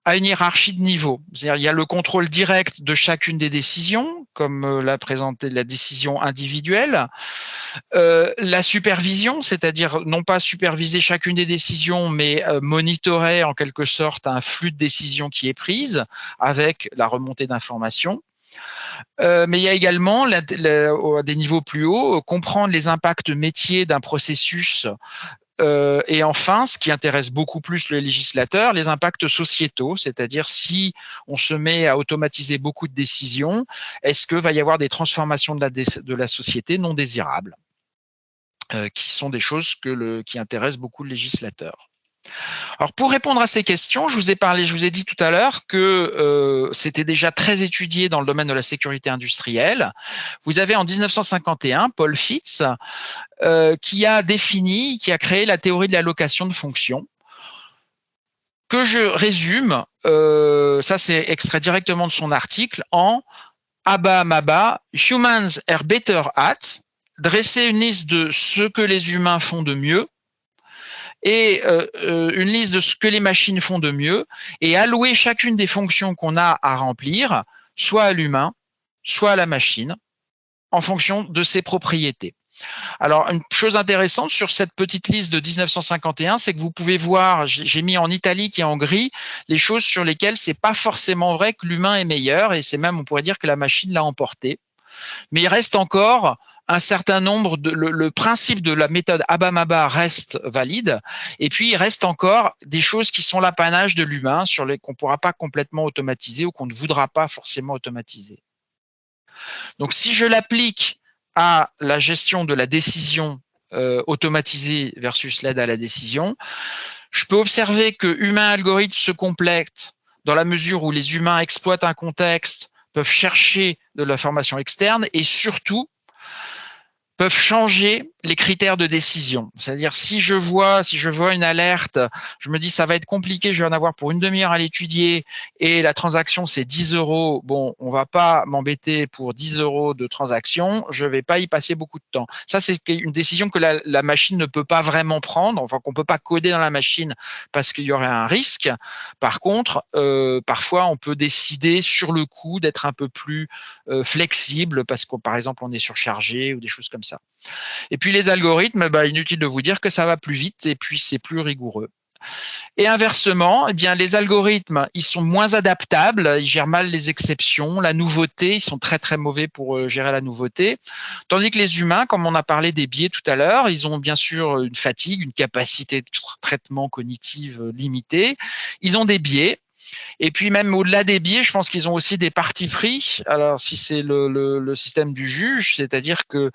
à une hiérarchie de niveau. C'est-à-dire, il y a le contrôle direct de chacune des décisions, comme l'a présenté la décision individuelle. La supervision, c'est-à-dire non pas superviser chacune des décisions, mais monitorer en quelque sorte un flux de décisions qui est prise avec la remontée d'informations. Mais il y a également, à des niveaux plus hauts, comprendre les impacts métiers d'un processus et enfin, ce qui intéresse beaucoup plus le législateur, les impacts sociétaux, c'est-à-dire si on se met à automatiser beaucoup de décisions, est-ce que va y avoir des transformations de la société non désirables, qui sont des choses qui intéressent beaucoup le législateur. Alors, pour répondre à ces questions, je vous ai dit tout à l'heure que c'était déjà très étudié dans le domaine de la sécurité industrielle. Vous avez en 1951 Paul Fitts qui a créé la théorie de l'allocation de fonctions, que je résume, ça c'est extrait directement de son article, en Abba Maba, Humans are better at, dresser une liste de ce que les humains font de mieux, et une liste de ce que les machines font de mieux, et allouer chacune des fonctions qu'on a à remplir, soit à l'humain, soit à la machine, en fonction de ses propriétés. Alors, une chose intéressante sur cette petite liste de 1951, c'est que vous pouvez voir, j'ai mis en italique et en gris, les choses sur lesquelles c'est pas forcément vrai que l'humain est meilleur, et c'est même, on pourrait dire que la machine l'a emporté. Mais il reste encore un certain nombre le principe de la méthode Abba-Maba reste valide, et puis il reste encore des choses qui sont l'apanage de l'humain, sur les qu'on ne pourra pas complètement automatiser ou qu'on ne voudra pas forcément automatiser. Donc, si je l'applique à la gestion de la décision automatisée versus l'aide à la décision, je peux observer que humain-algorithme se complètent dans la mesure où les humains exploitent un contexte, peuvent chercher de l'information externe et surtout peuvent changer les critères de décision. C'est-à-dire, si je vois une alerte, je me dis ça va être compliqué, je vais en avoir pour une demi-heure à l'étudier et la transaction c'est 10 €. Bon, on va pas m'embêter pour 10 € de transaction, je vais pas y passer beaucoup de temps. Ça, c'est une décision que la machine ne peut pas vraiment prendre, enfin qu'on peut pas coder dans la machine parce qu'il y aurait un risque. Par contre, parfois on peut décider sur le coup d'être un peu plus flexible parce que par exemple on est surchargé ou des choses comme ça. Et puis les algorithmes, inutile de vous dire que ça va plus vite et puis c'est plus rigoureux. Et inversement, eh bien, les algorithmes, ils sont moins adaptables, ils gèrent mal les exceptions, la nouveauté, ils sont très très mauvais pour gérer la nouveauté. Tandis que les humains, comme on a parlé des biais tout à l'heure, ils ont bien sûr une fatigue, une capacité de traitement cognitive limitée. Ils ont des biais. Et puis même au-delà des biais, je pense qu'ils ont aussi des partis pris. Alors si c'est le système du juge, c'est-à-dire que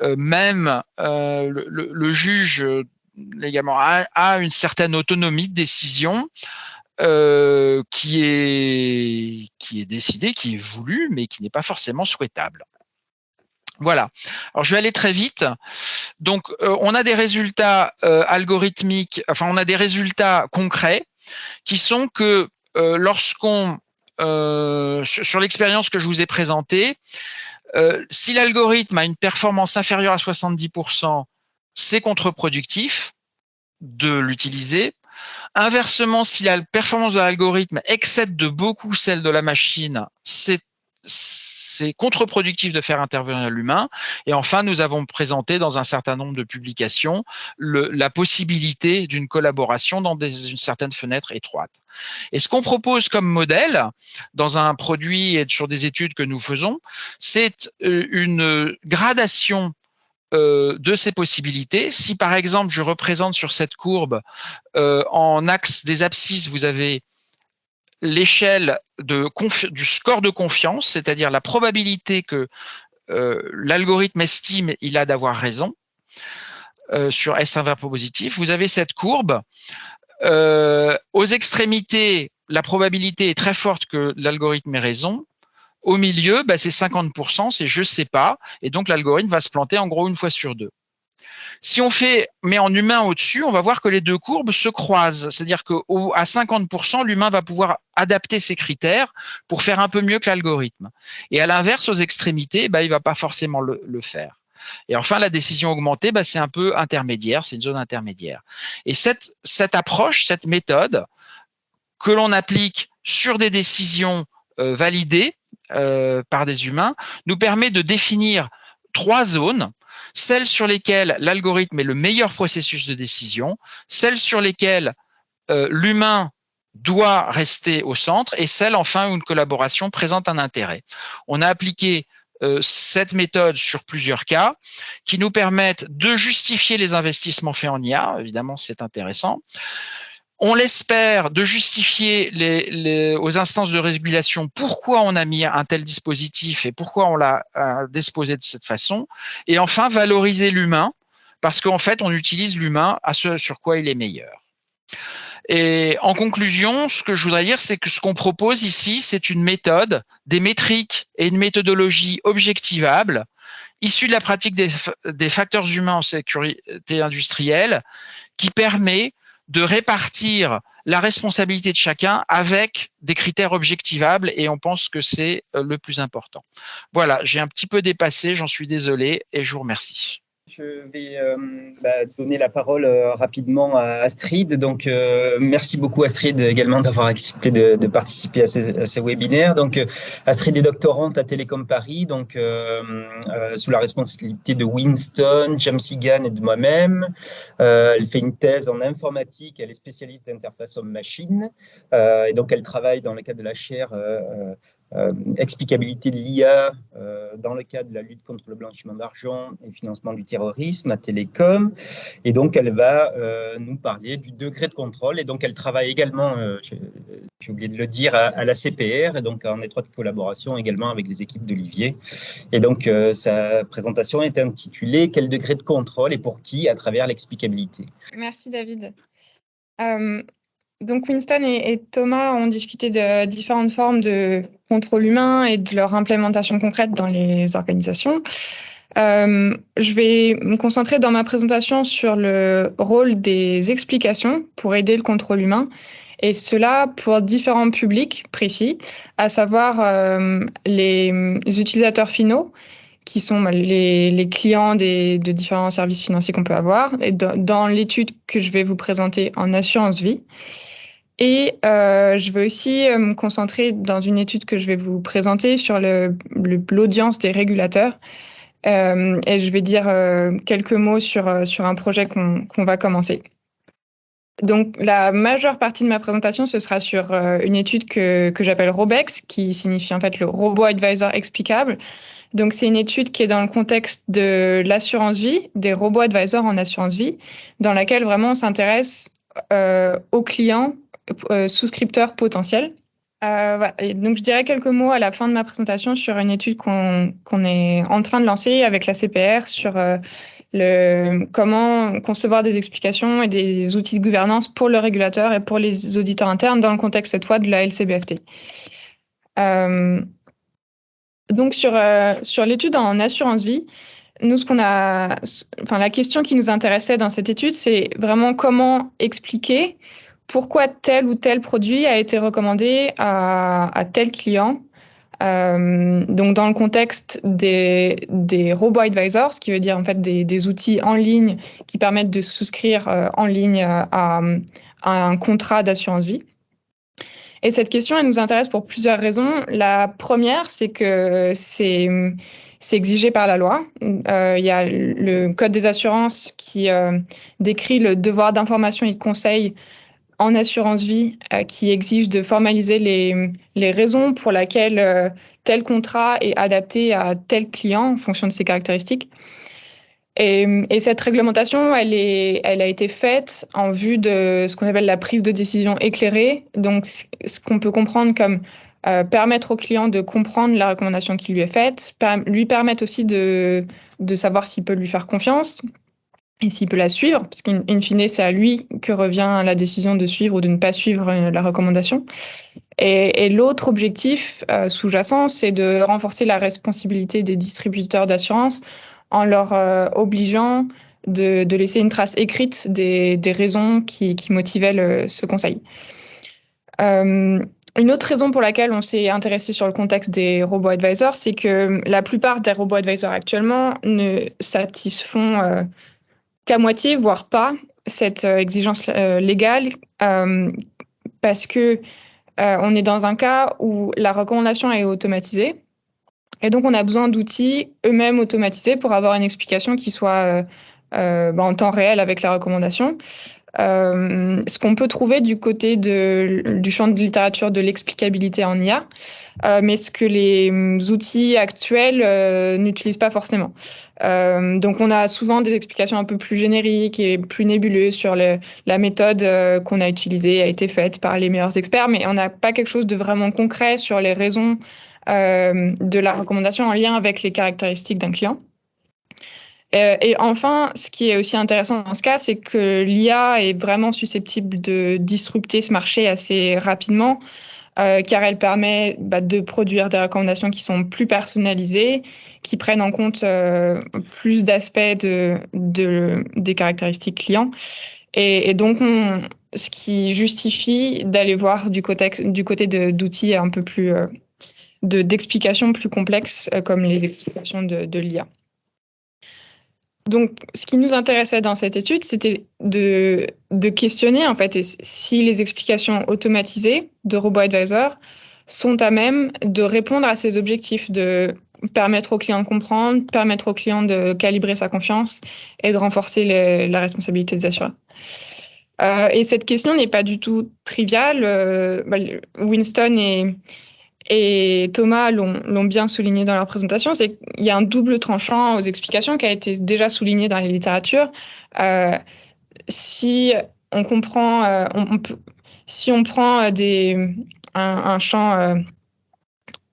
même le juge légalement a une certaine autonomie de décision qui est décidée, qui est voulue, mais qui n'est pas forcément souhaitable. Voilà. Alors, je vais aller très vite. Donc, on a des résultats algorithmiques, enfin, on a des résultats concrets qui sont que lorsqu'on, sur l'expérience que je vous ai présentée, si l'algorithme a une performance inférieure à 70%, c'est contre-productif de l'utiliser. Inversement, si la performance de l'algorithme excède de beaucoup celle de la machine, c'est contre-productif de faire intervenir l'humain. Et enfin, nous avons présenté dans un certain nombre de publications la possibilité d'une collaboration dans une certaine fenêtre étroite. Et ce qu'on propose comme modèle dans un produit et sur des études que nous faisons, c'est une gradation de ces possibilités. Si par exemple, je représente sur cette courbe en axe des abscisses, vous avez l'échelle du score de confiance, c'est-à-dire la probabilité que l'algorithme estime il a d'avoir raison sur S inverse positif. Vous avez cette courbe. Aux extrémités, la probabilité est très forte que l'algorithme ait raison. Au milieu, c'est 50%, c'est je sais pas, et donc l'algorithme va se planter en gros une fois sur deux. Si on met en humain au-dessus, on va voir que les deux courbes se croisent. C'est-à-dire qu'à 50%, l'humain va pouvoir adapter ses critères pour faire un peu mieux que l'algorithme. Et à l'inverse, aux extrémités, il ne va pas forcément le faire. Et enfin, la décision augmentée, c'est un peu intermédiaire, c'est une zone intermédiaire. Et cette approche, cette méthode que l'on applique sur des décisions validées par des humains, nous permet de définir 3 zones. Celles sur lesquelles l'algorithme est le meilleur processus de décision, celles sur lesquelles l'humain doit rester au centre et celles enfin où une collaboration présente un intérêt. On a appliqué cette méthode sur plusieurs cas qui nous permettent de justifier les investissements faits en IA, évidemment c'est intéressant. On l'espère de justifier aux instances de régulation pourquoi on a mis un tel dispositif et pourquoi on l'a disposé de cette façon. Et enfin, valoriser l'humain parce qu'en fait, on utilise l'humain à ce sur quoi il est meilleur. Et en conclusion, ce que je voudrais dire, c'est que ce qu'on propose ici, c'est une méthode, des métriques et une méthodologie objectivable, issue de la pratique des facteurs humains en sécurité industrielle, qui permet de répartir la responsabilité de chacun avec des critères objectivables, et on pense que c'est le plus important. Voilà, j'ai un petit peu dépassé, j'en suis désolé, et je vous remercie. Je vais donner la parole rapidement à Astrid. Donc, merci beaucoup Astrid également d'avoir accepté de participer à ce webinaire. Donc, Astrid est doctorante à Télécom Paris, donc sous la responsabilité de Winston, James Egan et de moi-même. Elle fait une thèse en informatique. Elle est spécialiste d'interface homme-machine. Et donc, elle travaille dans le cadre de la chaire explicabilité de l'IA dans le cadre de la lutte contre le blanchiment d'argent et le financement du terrorisme à Télécom. Et donc, elle va nous parler du degré de contrôle. Et donc, elle travaille également, j'ai oublié de le dire, à la CPR, et donc en étroite collaboration également avec les équipes d'Olivier. Et donc, sa présentation est intitulée « Quel degré de contrôle et pour qui à travers l'explicabilité ?» Merci David. Donc Winston et Thomas ont discuté de différentes formes de contrôle humain et de leur implémentation concrète dans les organisations. Je vais me concentrer dans ma présentation sur le rôle des explications pour aider le contrôle humain, et cela pour différents publics précis, à savoir les utilisateurs finaux, qui sont les clients de différents services financiers qu'on peut avoir, et dans l'étude que je vais vous présenter en assurance vie. Et je vais aussi me concentrer dans une étude que je vais vous présenter sur l'audience des régulateurs. Et je vais dire quelques mots sur un projet qu'on va commencer. Donc, la majeure partie de ma présentation, ce sera sur une étude que j'appelle ROBEX, qui signifie en fait le Robot Advisor explicable. Donc, c'est une étude qui est dans le contexte de l'assurance vie, des robots advisors en assurance vie, dans laquelle vraiment on s'intéresse aux clients souscripteurs potentiels. Voilà. Et donc, je dirais quelques mots à la fin de ma présentation sur une étude qu'on est en train de lancer avec la CPR sur comment concevoir des explications et des outils de gouvernance pour le régulateur et pour les auditeurs internes dans le contexte cette fois de la LCBFT. Donc, sur l'étude en assurance vie, nous, la question qui nous intéressait dans cette étude, c'est vraiment comment expliquer pourquoi tel ou tel produit a été recommandé à tel client. Donc, dans le contexte des robots advisors, ce qui veut dire en fait des outils en ligne qui permettent de souscrire en ligne à un contrat d'assurance vie. Et cette question, elle nous intéresse pour plusieurs raisons. La première, c'est que c'est exigé par la loi. Il y a le Code des assurances qui décrit le devoir d'information et de conseil en assurance vie qui exige de formaliser les raisons pour lesquelles tel contrat est adapté à tel client en fonction de ses caractéristiques. Et cette réglementation, elle a été faite en vue de ce qu'on appelle la prise de décision éclairée. Donc, ce qu'on peut comprendre comme permettre au client de comprendre la recommandation qui lui est faite, lui permettre aussi de savoir s'il peut lui faire confiance et s'il peut la suivre, parce qu'in fine, c'est à lui que revient la décision de suivre ou de ne pas suivre la recommandation. Et l'autre objectif sous-jacent, c'est de renforcer la responsabilité des distributeurs d'assurance en leur obligeant de laisser une trace écrite des raisons qui motivaient ce conseil. Une autre raison pour laquelle on s'est intéressé sur le contexte des robots advisors, c'est que la plupart des robots advisors actuellement ne satisfont qu'à moitié, voire pas, cette exigence légale, parce que on est dans un cas où la recommandation est automatisée. Et donc, on a besoin d'outils eux-mêmes automatisés pour avoir une explication qui soit en temps réel avec la recommandation. Ce qu'on peut trouver du côté du champ de littérature de l'explicabilité en IA, mais ce que les outils actuels n'utilisent pas forcément. Donc, on a souvent des explications un peu plus génériques et plus nébuleuses sur la méthode qu'on a utilisée, a été faite par les meilleurs experts, mais on n'a pas quelque chose de vraiment concret sur les raisons de la recommandation en lien avec les caractéristiques d'un client. Et enfin, ce qui est aussi intéressant dans ce cas, c'est que l'IA est vraiment susceptible de disrupter ce marché assez rapidement, car elle permet de produire des recommandations qui sont plus personnalisées, qui prennent en compte plus d'aspects des caractéristiques clients. Et donc, ce qui justifie d'aller voir du côté d'outils un peu plus d'explications plus complexes, comme les explications de l'IA. Donc, ce qui nous intéressait dans cette étude, c'était de questionner en fait si les explications automatisées de RoboAdvisor sont à même de répondre à ces objectifs, de permettre au client de comprendre, permettre au client de calibrer sa confiance et de renforcer la responsabilité des assureurs. Et cette question n'est pas du tout triviale. Winston et Thomas l'ont bien souligné dans leur présentation, c'est qu'il y a un double tranchant aux explications qui a été déjà souligné dans les littératures. Si on comprend, si on prend un champ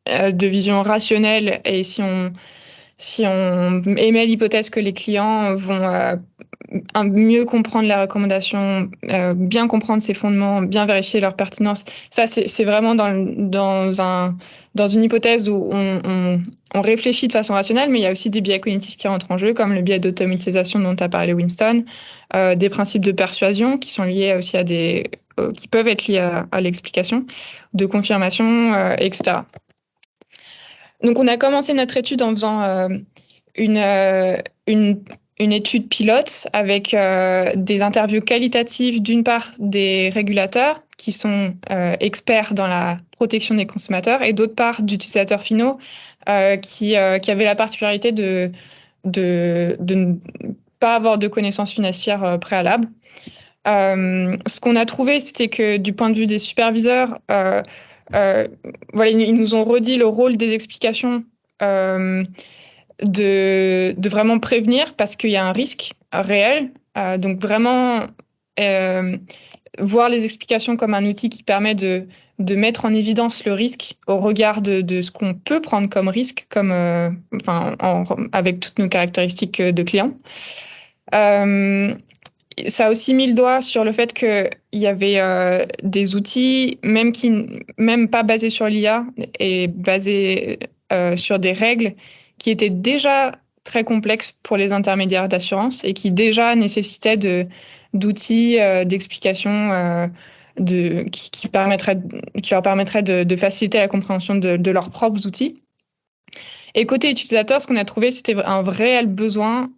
de vision rationnelle et si on émet l'hypothèse que les clients vont mieux comprendre les recommandations, bien comprendre ses fondements, bien vérifier leur pertinence, ça c'est vraiment dans une hypothèse où on réfléchit de façon rationnelle, mais il y a aussi des biais cognitifs qui rentrent en jeu, comme le biais d'automatisation dont a parlé Winston, des principes de persuasion qui sont liés aussi qui peuvent être liés à l'explication, de confirmation, etc. Donc, on a commencé notre étude en faisant une étude pilote avec des interviews qualitatives, d'une part des régulateurs qui sont experts dans la protection des consommateurs et d'autre part d'utilisateurs finaux qui avaient la particularité de ne pas avoir de connaissances financières préalables. Ce qu'on a trouvé, c'était que du point de vue des superviseurs, ils nous ont redit le rôle des explications de vraiment prévenir parce qu'il y a un risque réel. Donc vraiment voir les explications comme un outil qui permet de mettre en évidence le risque au regard de ce qu'on peut prendre comme risque, avec toutes nos caractéristiques de clients. Ça a aussi mis le doigt sur le fait qu'il y avait des outils, même pas basés sur l'IA, et basés sur des règles qui étaient déjà très complexes pour les intermédiaires d'assurance et qui déjà nécessitaient d'outils d'explication qui leur permettraient de faciliter la compréhension de leurs propres outils. Et côté utilisateur, ce qu'on a trouvé, c'était un réel besoin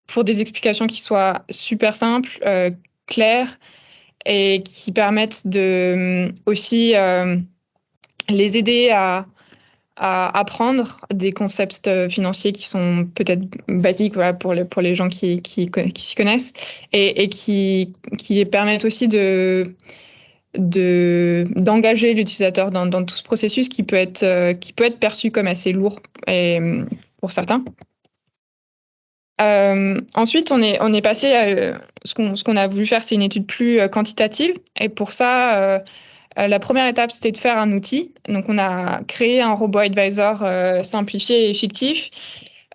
pour des explications qui soient super simples, claires et qui permettent aussi les aider à apprendre des concepts financiers qui sont peut-être basiques pour les gens qui s'y connaissent et qui les permettent aussi d'engager l'utilisateur dans tout ce processus qui peut être perçu comme assez lourd pour certains. Ensuite, on est passé à ce qu'on a voulu faire, c'est une étude plus quantitative. Et pour ça, la première étape, c'était de faire un outil. Donc, on a créé un RoboAdvisor simplifié et fictif,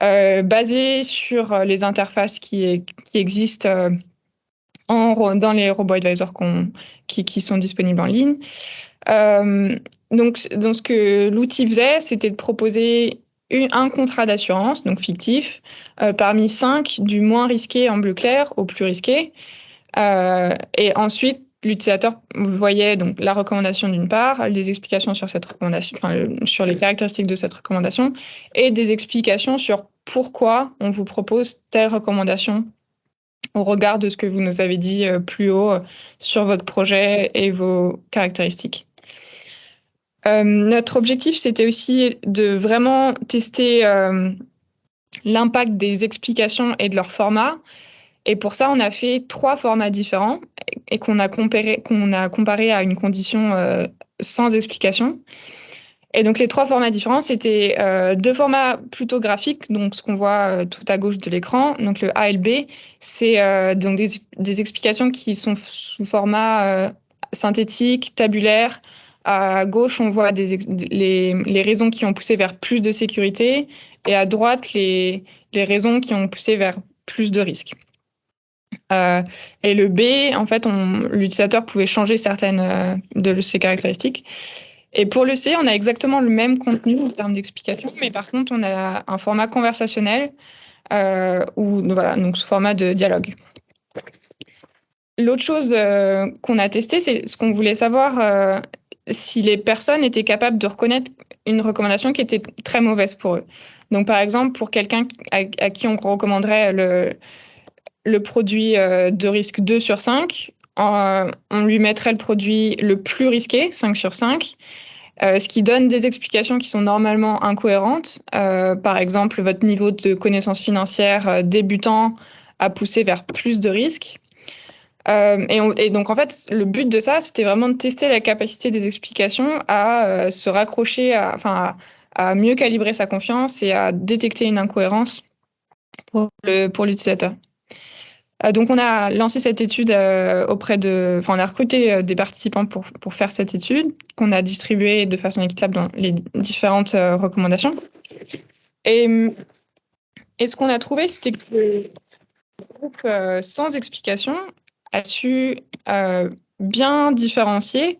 basé sur les interfaces qui existent dans les RoboAdvisors qui sont disponibles en ligne. Donc, ce que l'outil faisait, c'était de proposer un contrat d'assurance, donc fictif, parmi 5, du moins risqué en bleu clair au plus risqué. Et ensuite, l'utilisateur voyait donc la recommandation d'une part, les explications sur cette recommandation, sur les caractéristiques de cette recommandation, et des explications sur pourquoi on vous propose telle recommandation au regard de ce que vous nous avez dit plus haut sur votre projet et vos caractéristiques. Notre objectif, c'était aussi de vraiment tester l'impact des explications et de leur format. Et pour ça, on a fait 3 formats différents et qu'on a comparé à une condition sans explication. Et donc, les 3 formats différents, c'était 2 formats plutôt graphiques, donc ce qu'on voit tout à gauche de l'écran. Donc, le A et le B, c'est donc des explications qui sont sous format synthétique, tabulaire. À gauche, on voit les raisons qui ont poussé vers plus de sécurité et à droite, les les raisons qui ont poussé vers plus de risques. Et le B, en fait, l'utilisateur pouvait changer certaines de ses caractéristiques. Et pour le C, on a exactement le même contenu en termes d'explication, mais par contre, on a un format conversationnel donc sous format de dialogue. L'autre chose qu'on a testé, c'est ce qu'on voulait savoir si les personnes étaient capables de reconnaître une recommandation qui était très mauvaise pour eux. Donc, par exemple, pour quelqu'un à qui on recommanderait le produit de risque 2 sur 5, on lui mettrait le produit le plus risqué, 5 sur 5, ce qui donne des explications qui sont normalement incohérentes. Par exemple, votre niveau de connaissance financière débutant a poussé vers plus de risques. Et donc, en fait, le but de ça, c'était vraiment de tester la capacité des explications à se raccrocher, à mieux calibrer sa confiance et à détecter une incohérence pour l'utilisateur. Donc, on a lancé cette étude on a recruté des participants pour faire cette étude qu'on a distribuée de façon équitable dans les différentes recommandations. Et ce qu'on a trouvé, c'était que le groupe sans explication a su bien différencier,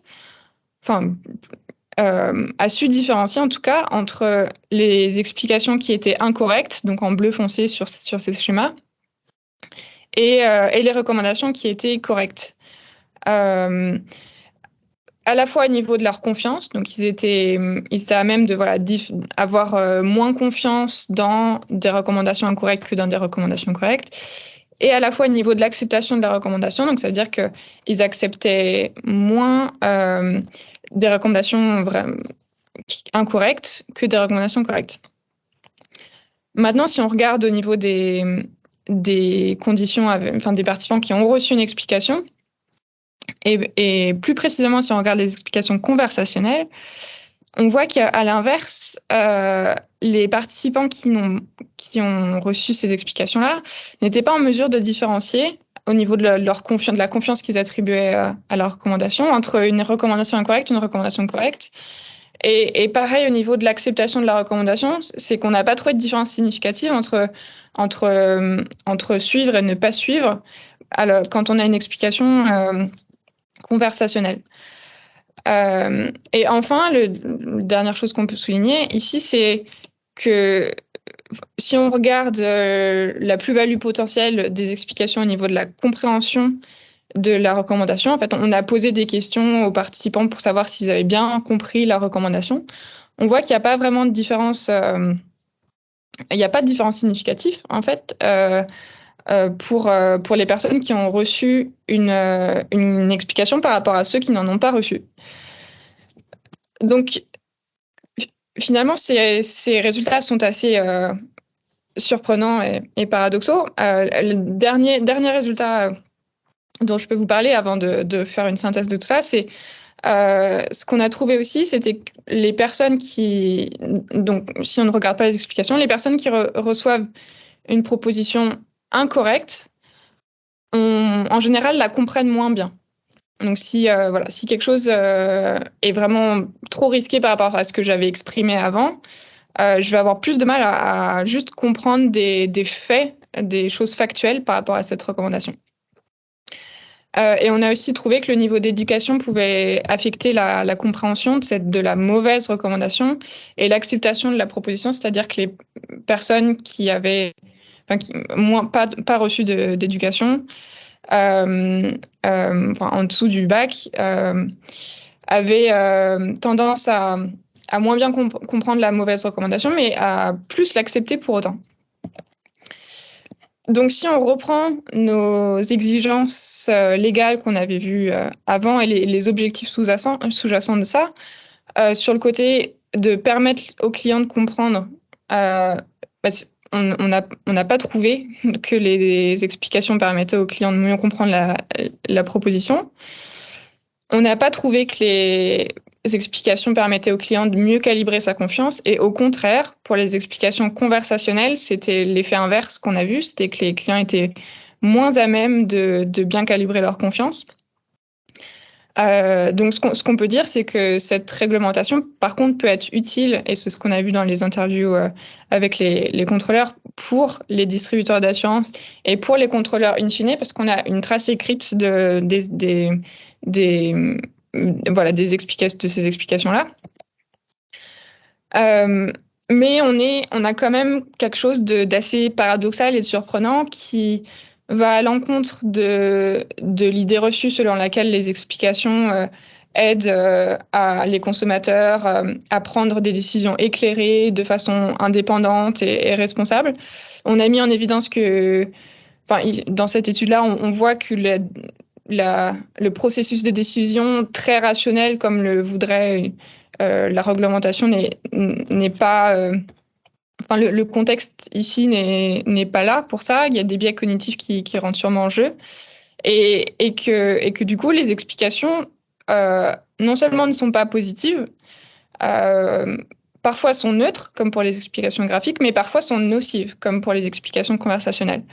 a su différencier en tout cas entre les explications qui étaient incorrectes, donc en bleu foncé sur ces schémas, et les recommandations qui étaient correctes. À la fois au niveau de leur confiance, donc ils étaient à même de avoir moins confiance dans des recommandations incorrectes que dans des recommandations correctes, et à la fois au niveau de l'acceptation de la recommandation, donc ça veut dire qu'ils acceptaient moins des recommandations incorrectes que des recommandations correctes. Maintenant, si on regarde au niveau des conditions, des participants qui ont reçu une explication, et plus précisément si on regarde les explications conversationnelles, on voit qu'à l'inverse, les participants qui ont reçu ces explications-là n'étaient pas en mesure de différencier au niveau de la confiance qu'ils attribuaient à leur recommandation entre une recommandation incorrecte et une recommandation correcte. Et pareil, au niveau de l'acceptation de la recommandation, c'est qu'on n'a pas trouvé de différence significative entre suivre et ne pas suivre quand on a une explication conversationnelle. Et enfin, la dernière chose qu'on peut souligner ici, c'est que si on regarde la plus-value potentielle des explications au niveau de la compréhension de la recommandation, en fait, on a posé des questions aux participants pour savoir s'ils avaient bien compris la recommandation. On voit qu'il n'y a pas vraiment de différence, il n'y a pas de différence significative, en fait, pour les personnes qui ont reçu une explication par rapport à ceux qui n'en ont pas reçu. Donc, finalement, ces résultats sont assez surprenants et paradoxaux. Le dernier résultat dont je peux vous parler avant de faire une synthèse de tout ça, c'est ce qu'on a trouvé aussi, c'était que les personnes donc si on ne regarde pas les explications, les personnes qui reçoivent une proposition incorrecte, en général, la comprennent moins bien. Donc si quelque chose est vraiment trop risqué par rapport à ce que j'avais exprimé avant, je vais avoir plus de mal à juste comprendre des faits, des choses factuelles par rapport à cette recommandation. Et on a aussi trouvé que le niveau d'éducation pouvait affecter la compréhension de la mauvaise recommandation et l'acceptation de la proposition, c'est-à-dire que les personnes qui avaient pas reçu d'éducation, en dessous du bac, avaient tendance à moins bien comprendre la mauvaise recommandation, mais à plus l'accepter pour autant. Donc, si on reprend nos exigences légales qu'on avait vues avant et les objectifs sous-jacents de ça, sur le côté de permettre aux clients de comprendre, on n'a pas trouvé que les explications permettaient aux clients de mieux comprendre la proposition. On n'a pas trouvé que les explications permettaient aux clients de mieux calibrer sa confiance. Et au contraire, pour les explications conversationnelles, c'était l'effet inverse qu'on a vu. C'était que les clients étaient moins à même de bien calibrer leur confiance. Donc, ce qu'on peut dire, c'est que cette réglementation, par contre, peut être utile, et c'est ce qu'on a vu dans les interviews avec les contrôleurs, pour les distributeurs d'assurance et pour les contrôleurs in fine, parce qu'on a une trace écrite des explications, de ces explications-là. Mais on a quand même quelque chose d'assez paradoxal et de surprenant qui va à l'encontre de l'idée reçue selon laquelle les explications aident les consommateurs à prendre des décisions éclairées de façon indépendante et responsable. On a mis en évidence que, dans cette étude-là, on voit que le processus de décision très rationnel, comme le voudrait la réglementation, n'est pas... le contexte ici n'est pas là pour ça. Il y a des biais cognitifs qui rentrent sûrement en jeu. Et que du coup, les explications, non seulement ne sont pas positives, parfois sont neutres, comme pour les explications graphiques, mais parfois sont nocives, comme pour les explications conversationnelles.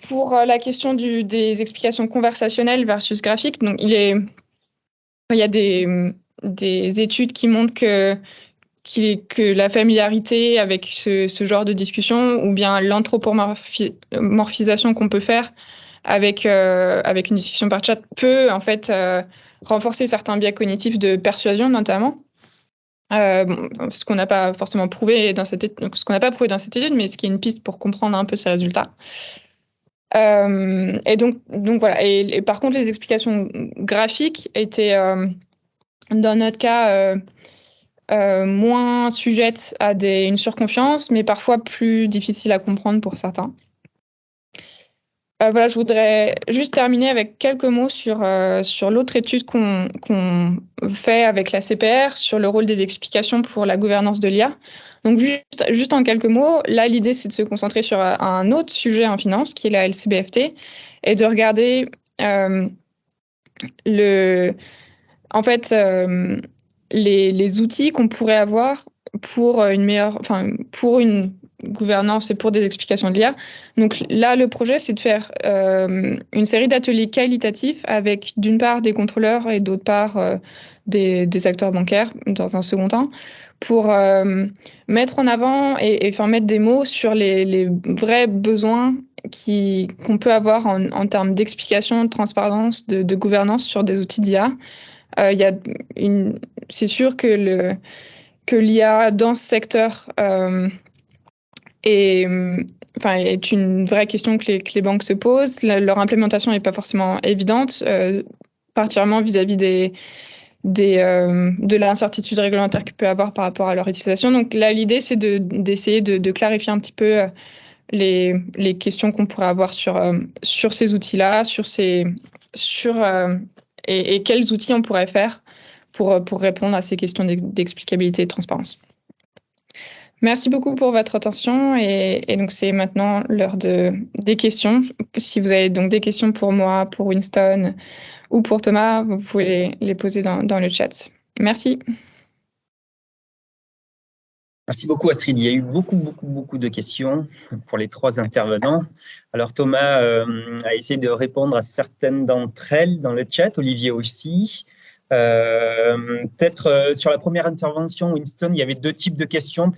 Pour la question des explications conversationnelles versus graphiques, donc il y a des études qui montrent que la familiarité avec ce genre de discussion, ou bien l'anthropomorphisation qu'on peut faire avec une discussion par chat, peut en fait renforcer certains biais cognitifs de persuasion notamment. Ce qu'on n'a pas forcément prouvé dans cette étude, mais ce qui est une piste pour comprendre un peu ces résultats. Et donc voilà. Et par contre, les explications graphiques étaient, dans notre cas, moins sujettes à une surconfiance, mais parfois plus difficiles à comprendre pour certains. Je voudrais juste terminer avec quelques mots sur l'autre étude qu'on fait avec la CPR sur le rôle des explications pour la gouvernance de l'IA. Donc, juste en quelques mots, là, l'idée, c'est de se concentrer sur un autre sujet en finance, qui est la LCBFT, et de regarder les outils qu'on pourrait avoir pour une gouvernance et pour des explications de l'IA. Donc là, le projet, c'est de faire une série d'ateliers qualitatifs avec, d'une part, des contrôleurs et d'autre part, des acteurs bancaires, dans un second temps, pour mettre en avant et mettre des mots sur les vrais besoins qu'on peut avoir en termes d'explication, de transparence, de gouvernance sur des outils d'IA. C'est sûr que l'IA dans ce secteur est une vraie question que les banques se posent. Leur implémentation n'est pas forcément évidente, particulièrement vis-à-vis de l'incertitude réglementaire qu'il peut avoir par rapport à leur utilisation. Donc là, l'idée, c'est d'essayer de clarifier un petit peu les questions qu'on pourrait avoir sur ces outils-là, et quels outils on pourrait faire pour répondre à ces questions d'explicabilité et de transparence. Merci beaucoup pour votre attention et donc c'est maintenant l'heure des questions. Si vous avez donc des questions pour moi, pour Winston ou pour Thomas, vous pouvez les poser dans le chat. Merci. Merci beaucoup Astrid. Il y a eu beaucoup de questions pour les trois intervenants. Alors Thomas a essayé de répondre à certaines d'entre elles dans le chat, Olivier aussi. Peut-être sur la première intervention, Winston, il y avait deux types de questions,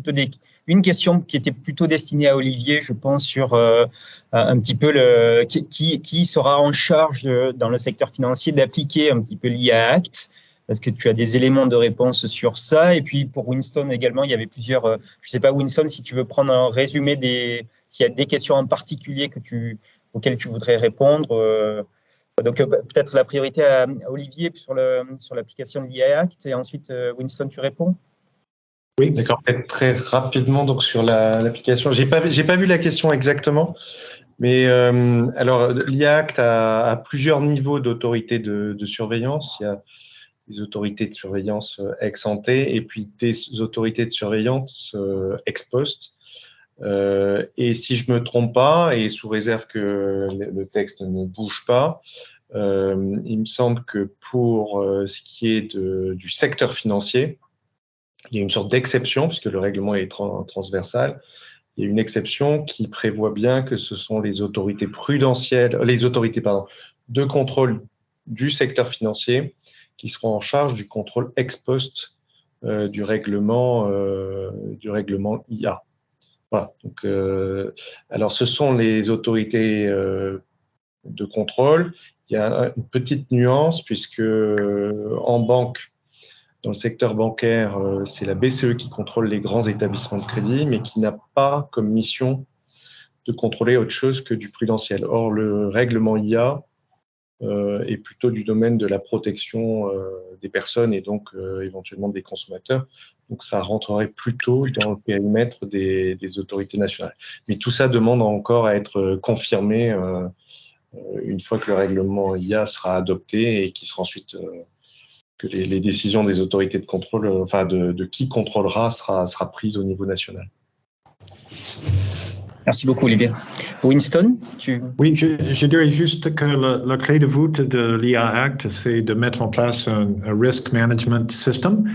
une question qui était plutôt destinée à Olivier, je pense, sur un petit peu qui sera en charge dans le secteur financier d'appliquer un petit peu l'IA Act. Est-ce que tu as des éléments de réponse sur ça? Et puis pour Winston également, il y avait plusieurs. Je ne sais pas, Winston, si tu veux prendre un résumé s'il y a des questions en particulier auxquelles tu voudrais répondre. Donc peut-être la priorité à Olivier sur l'application de l'IA Act et ensuite Winston, tu réponds. Oui, d'accord. Peut-être très rapidement donc sur l'application. J'ai pas vu la question exactement, mais alors l'IA Act a plusieurs niveaux d'autorité de surveillance. Il y a des autorités de surveillance ex ante et puis des autorités de surveillance ex post. Et si je me trompe pas, et sous réserve que le texte ne bouge pas, il me semble que pour ce qui est du secteur financier, il y a une sorte d'exception, puisque le règlement est transversal. Il y a une exception qui prévoit bien que ce sont les autorités de contrôle du secteur financier qui seront en charge du contrôle ex post du règlement IA. Voilà. Donc, alors, ce sont les autorités de contrôle. Il y a une petite nuance puisque en banque, dans le secteur bancaire, c'est la BCE qui contrôle les grands établissements de crédit, mais qui n'a pas comme mission de contrôler autre chose que du prudentiel. Or, le règlement IA est plutôt du domaine de la protection des personnes et donc éventuellement des consommateurs. Donc, ça rentrerait plutôt dans le périmètre des autorités nationales. Mais tout ça demande encore à être confirmé une fois que le règlement IA sera adopté et qui sera ensuite que les décisions des autorités de contrôle, enfin de qui contrôlera, sera prise au niveau national. Merci beaucoup, Olivier. Winston, Oui, je dirais juste que la clé de voûte de l'IA Act, c'est de mettre en place un risk management system.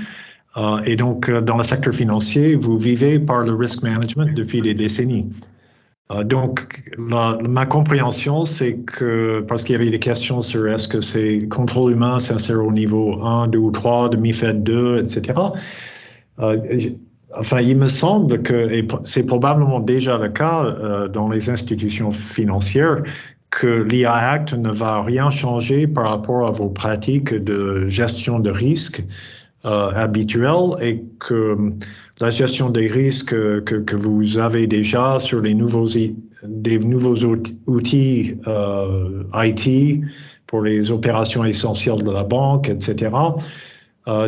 Et donc, dans le secteur financier, vous vivez par le risk management depuis des décennies. Donc, ma compréhension, c'est que, parce qu'il y avait des questions sur est-ce que c'est contrôle humain, ça sert au niveau 1, 2 ou 3 de MiFID 2, etc. Enfin, il me semble que, et c'est probablement déjà le cas dans les institutions financières, que l'IA Act ne va rien changer par rapport à vos pratiques de gestion de risque habituelles et que la gestion des risques que vous avez déjà sur des nouveaux outils IT pour les opérations essentielles de la banque, etc.,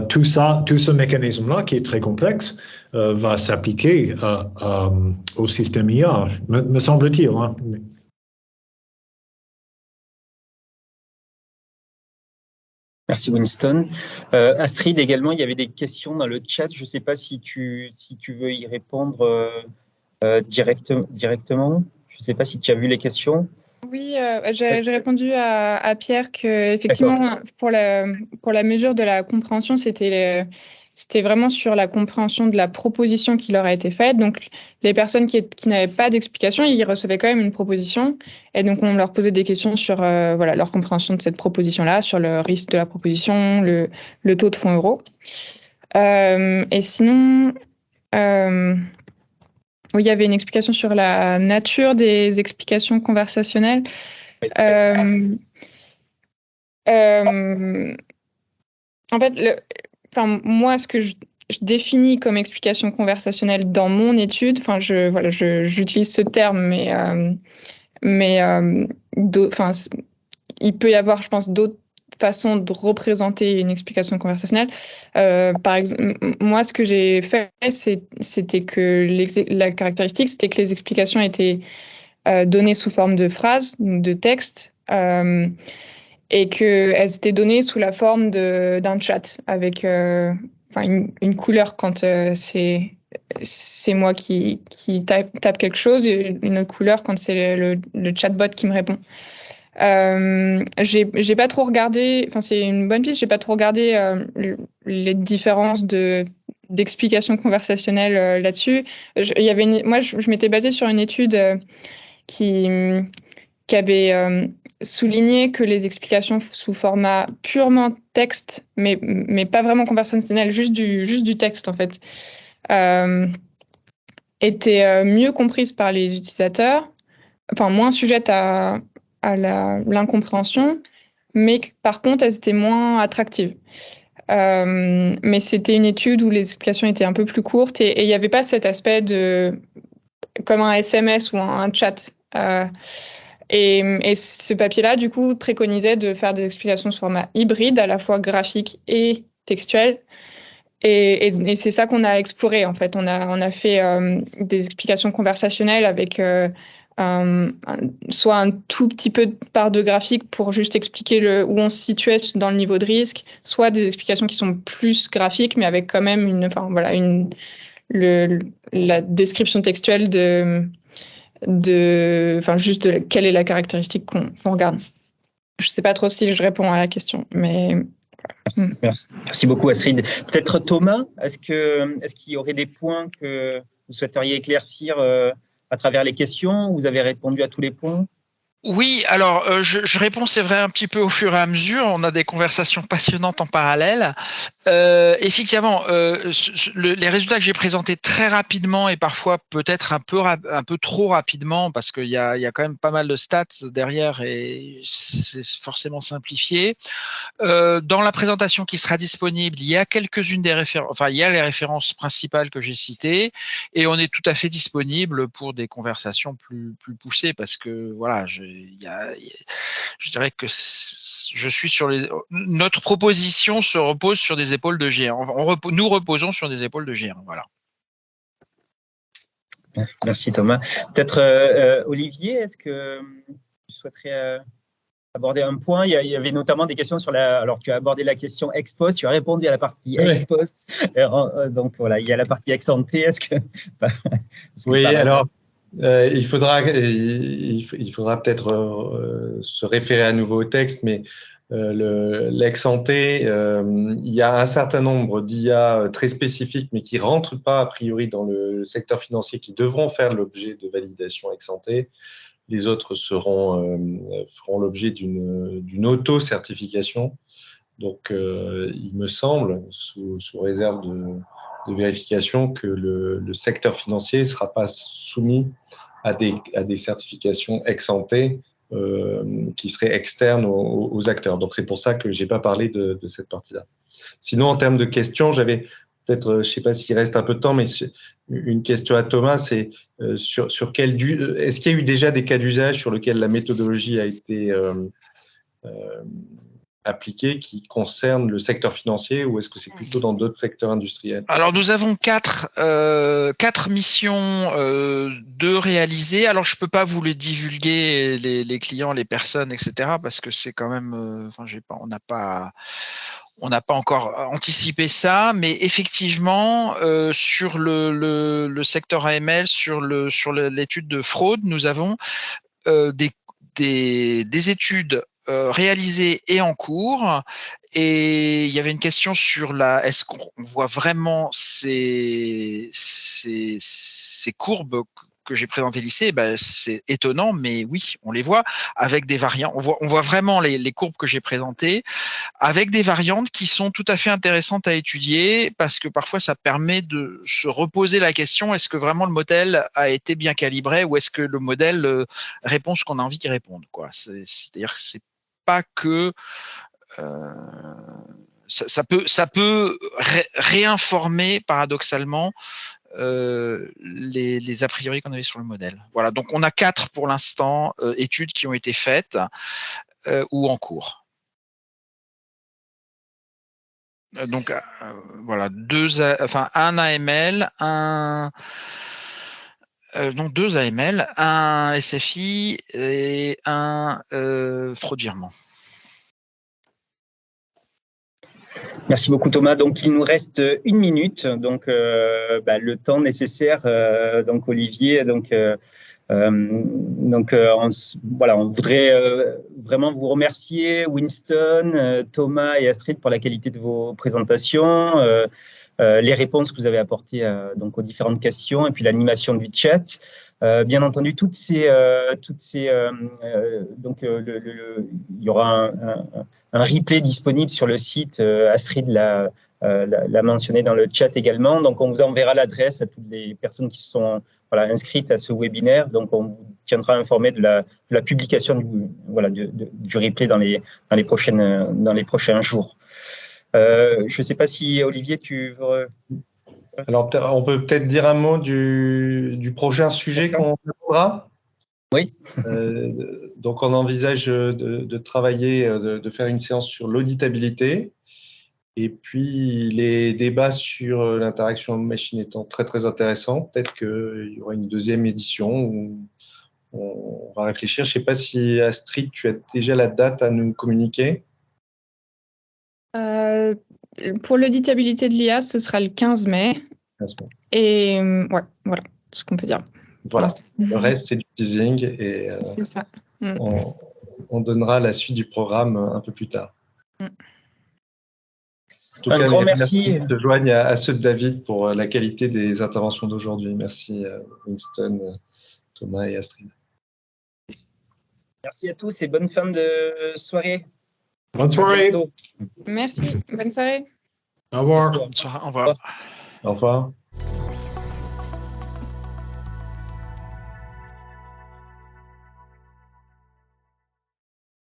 tout ce mécanisme-là, qui est très complexe, va s'appliquer au système IA, me semble-t-il. Hein. Merci Winston. Astrid, également, il y avait des questions dans le chat. Je ne sais pas si tu veux y répondre directement. Je ne sais pas si tu as vu les questions. Oui, j'ai répondu à Pierre que effectivement pour la mesure de la compréhension, c'était vraiment sur la compréhension de la proposition qui leur a été faite. Donc les personnes qui n'avaient pas d'explication, ils recevaient quand même une proposition et donc on leur posait des questions sur voilà leur compréhension de cette proposition-là, sur le risque de la proposition, le taux de fonds euros. Et sinon oui, il y avait une explication sur la nature des explications conversationnelles. En fait, moi, ce que je définis comme explication conversationnelle dans mon étude, j'utilise ce terme, mais il peut y avoir, je pense, d'autres façon de représenter une explication conversationnelle. Par exemple, moi, ce que j'ai fait, c'était que la caractéristique, c'était que les explications étaient données sous forme de phrases, de textes, et qu'elles étaient données sous la forme d'un chat, avec une couleur quand c'est moi qui tape quelque chose, et une autre couleur quand c'est le chatbot qui me répond. J'ai pas trop regardé, c'est une bonne piste, j'ai pas trop regardé les différences d'explications conversationnelles là-dessus. Moi, je m'étais basée sur une étude qui avait souligné que les explications sous format purement texte, mais pas vraiment conversationnel, juste du texte en fait, étaient mieux comprises par les utilisateurs, moins sujettes à l'incompréhension, mais par contre, elles étaient moins attractives. Mais c'était une étude où les explications étaient un peu plus courtes et il n'y avait pas cet aspect comme un SMS ou un chat. Et ce papier-là, du coup, préconisait de faire des explications sous format hybride, à la fois graphique et textuel. Et c'est ça qu'on a exploré, en fait. On a fait des explications conversationnelles avec soit un tout petit peu de part de graphique pour juste expliquer où on se situait dans le niveau de risque, soit des explications qui sont plus graphiques, mais avec quand même la description textuelle juste quelle est la caractéristique qu'on regarde. Je ne sais pas trop si je réponds à la question, mais... Merci beaucoup Astrid. Peut-être Thomas, est-ce qu'il y aurait des points que vous souhaiteriez éclaircir à travers les questions? Vous avez répondu à tous les points? Oui, alors je réponds, c'est vrai, un petit peu au fur et à mesure. On a des conversations passionnantes en parallèle. Effectivement, les résultats que j'ai présentés très rapidement et parfois peut-être un peu trop rapidement, parce qu'il y a quand même pas mal de stats derrière et c'est forcément simplifié. Dans la présentation qui sera disponible, il y a quelques-unes des références, enfin il y a les références principales que j'ai citées, et on est tout à fait disponible pour des conversations plus poussées, parce que voilà, je dirais que je suis sur notre proposition se repose sur des épaules de géants. Nous reposons sur des épaules de géants. Voilà. Merci Thomas. Peut-être Olivier, est-ce que tu souhaiterais aborder un point? Il y avait notamment des questions sur alors tu as abordé la question ex post, tu as répondu à la partie ex post. Donc voilà, il y a la partie ex ante. Oui, alors il faudra peut-être se référer à nouveau au texte, mais l'ex ante, il y a un certain nombre d'IA très spécifiques, mais qui ne rentrent pas a priori dans le secteur financier, qui devront faire l'objet de validation ex ante. Les autres feront l'objet d'une auto-certification. Donc, il me semble, sous réserve de vérification, que le secteur financier ne sera pas soumis à des certifications ex ante qui seraient externes aux acteurs. Donc, c'est pour ça que je n'ai pas parlé de cette partie-là. Sinon, en termes de questions, j'avais peut-être, je ne sais pas s'il reste un peu de temps, mais une question à Thomas, c'est est-ce qu'il y a eu déjà des cas d'usage sur lesquels la méthodologie a été appliquées qui concernent le secteur financier, ou est-ce que c'est plutôt dans d'autres secteurs industriels? Alors nous avons quatre missions de réaliser. Alors je peux pas vous les divulguer, les clients, les personnes, etc. parce que c'est quand même, on n'a pas encore anticipé ça, mais effectivement sur le secteur AML, sur l'étude de fraude, nous avons des études réalisées et en cours. Et il y avait une question sur est-ce qu'on voit vraiment ces courbes que j'ai présentées lycée? C'est étonnant, mais oui, on les voit avec des variantes. On voit vraiment les courbes que j'ai présentées avec des variantes qui sont tout à fait intéressantes à étudier, parce que parfois ça permet de se reposer la question, est-ce que vraiment le modèle a été bien calibré, ou est-ce que le modèle répond ce qu'on a envie qu'il réponde, quoi. C'est-à-dire que c'est pas que ça peut réinformer paradoxalement les a priori qu'on avait sur le modèle. Voilà, donc on a 4 pour l'instant études qui ont été faites ou en cours. Donc voilà, un AML, deux AML, un SFI et un fraude virement. Merci beaucoup Thomas. Donc il nous reste 1 minute, donc le temps nécessaire. Donc Olivier, on voudrait vraiment vous remercier, Winston, Thomas et Astrid, pour la qualité de vos présentations, les réponses que vous avez apportées donc aux différentes questions, et puis l'animation du chat. Bien entendu, il y aura un replay disponible sur le site. Astrid l'a mentionné dans le chat également. Donc, on vous enverra l'adresse à toutes les personnes qui sont inscrites à ce webinaire. Donc, on vous tiendra informé de la publication du replay dans les prochains jours. Je ne sais pas si, Olivier, tu veux… Alors, on peut peut-être dire un mot du prochain sujet qu'on abordera. Oui. Donc, on envisage de travailler, de faire une séance sur l'auditabilité. Et puis, les débats sur l'interaction machine étant très, très intéressants, peut-être qu'il y aura une deuxième édition où on va réfléchir. Je ne sais pas si, Astrid, tu as déjà la date à nous communiquer. Pour l'auditabilité de l'IA, ce sera le 15 mai. 15 mai. Et ouais, voilà ce qu'on peut dire. Voilà. Le reste, c'est du teasing, et c'est ça. On donnera la suite du programme un peu plus tard. En tout cas, grand merci. Je te joigne à ceux de David pour la qualité des interventions d'aujourd'hui. Merci Winston, Thomas et Astrid. Merci à tous et bonne fin de soirée. Bonne soirée. À bientôt. Merci. Bonne soirée. Au revoir. Bonne soirée, au revoir. Au revoir.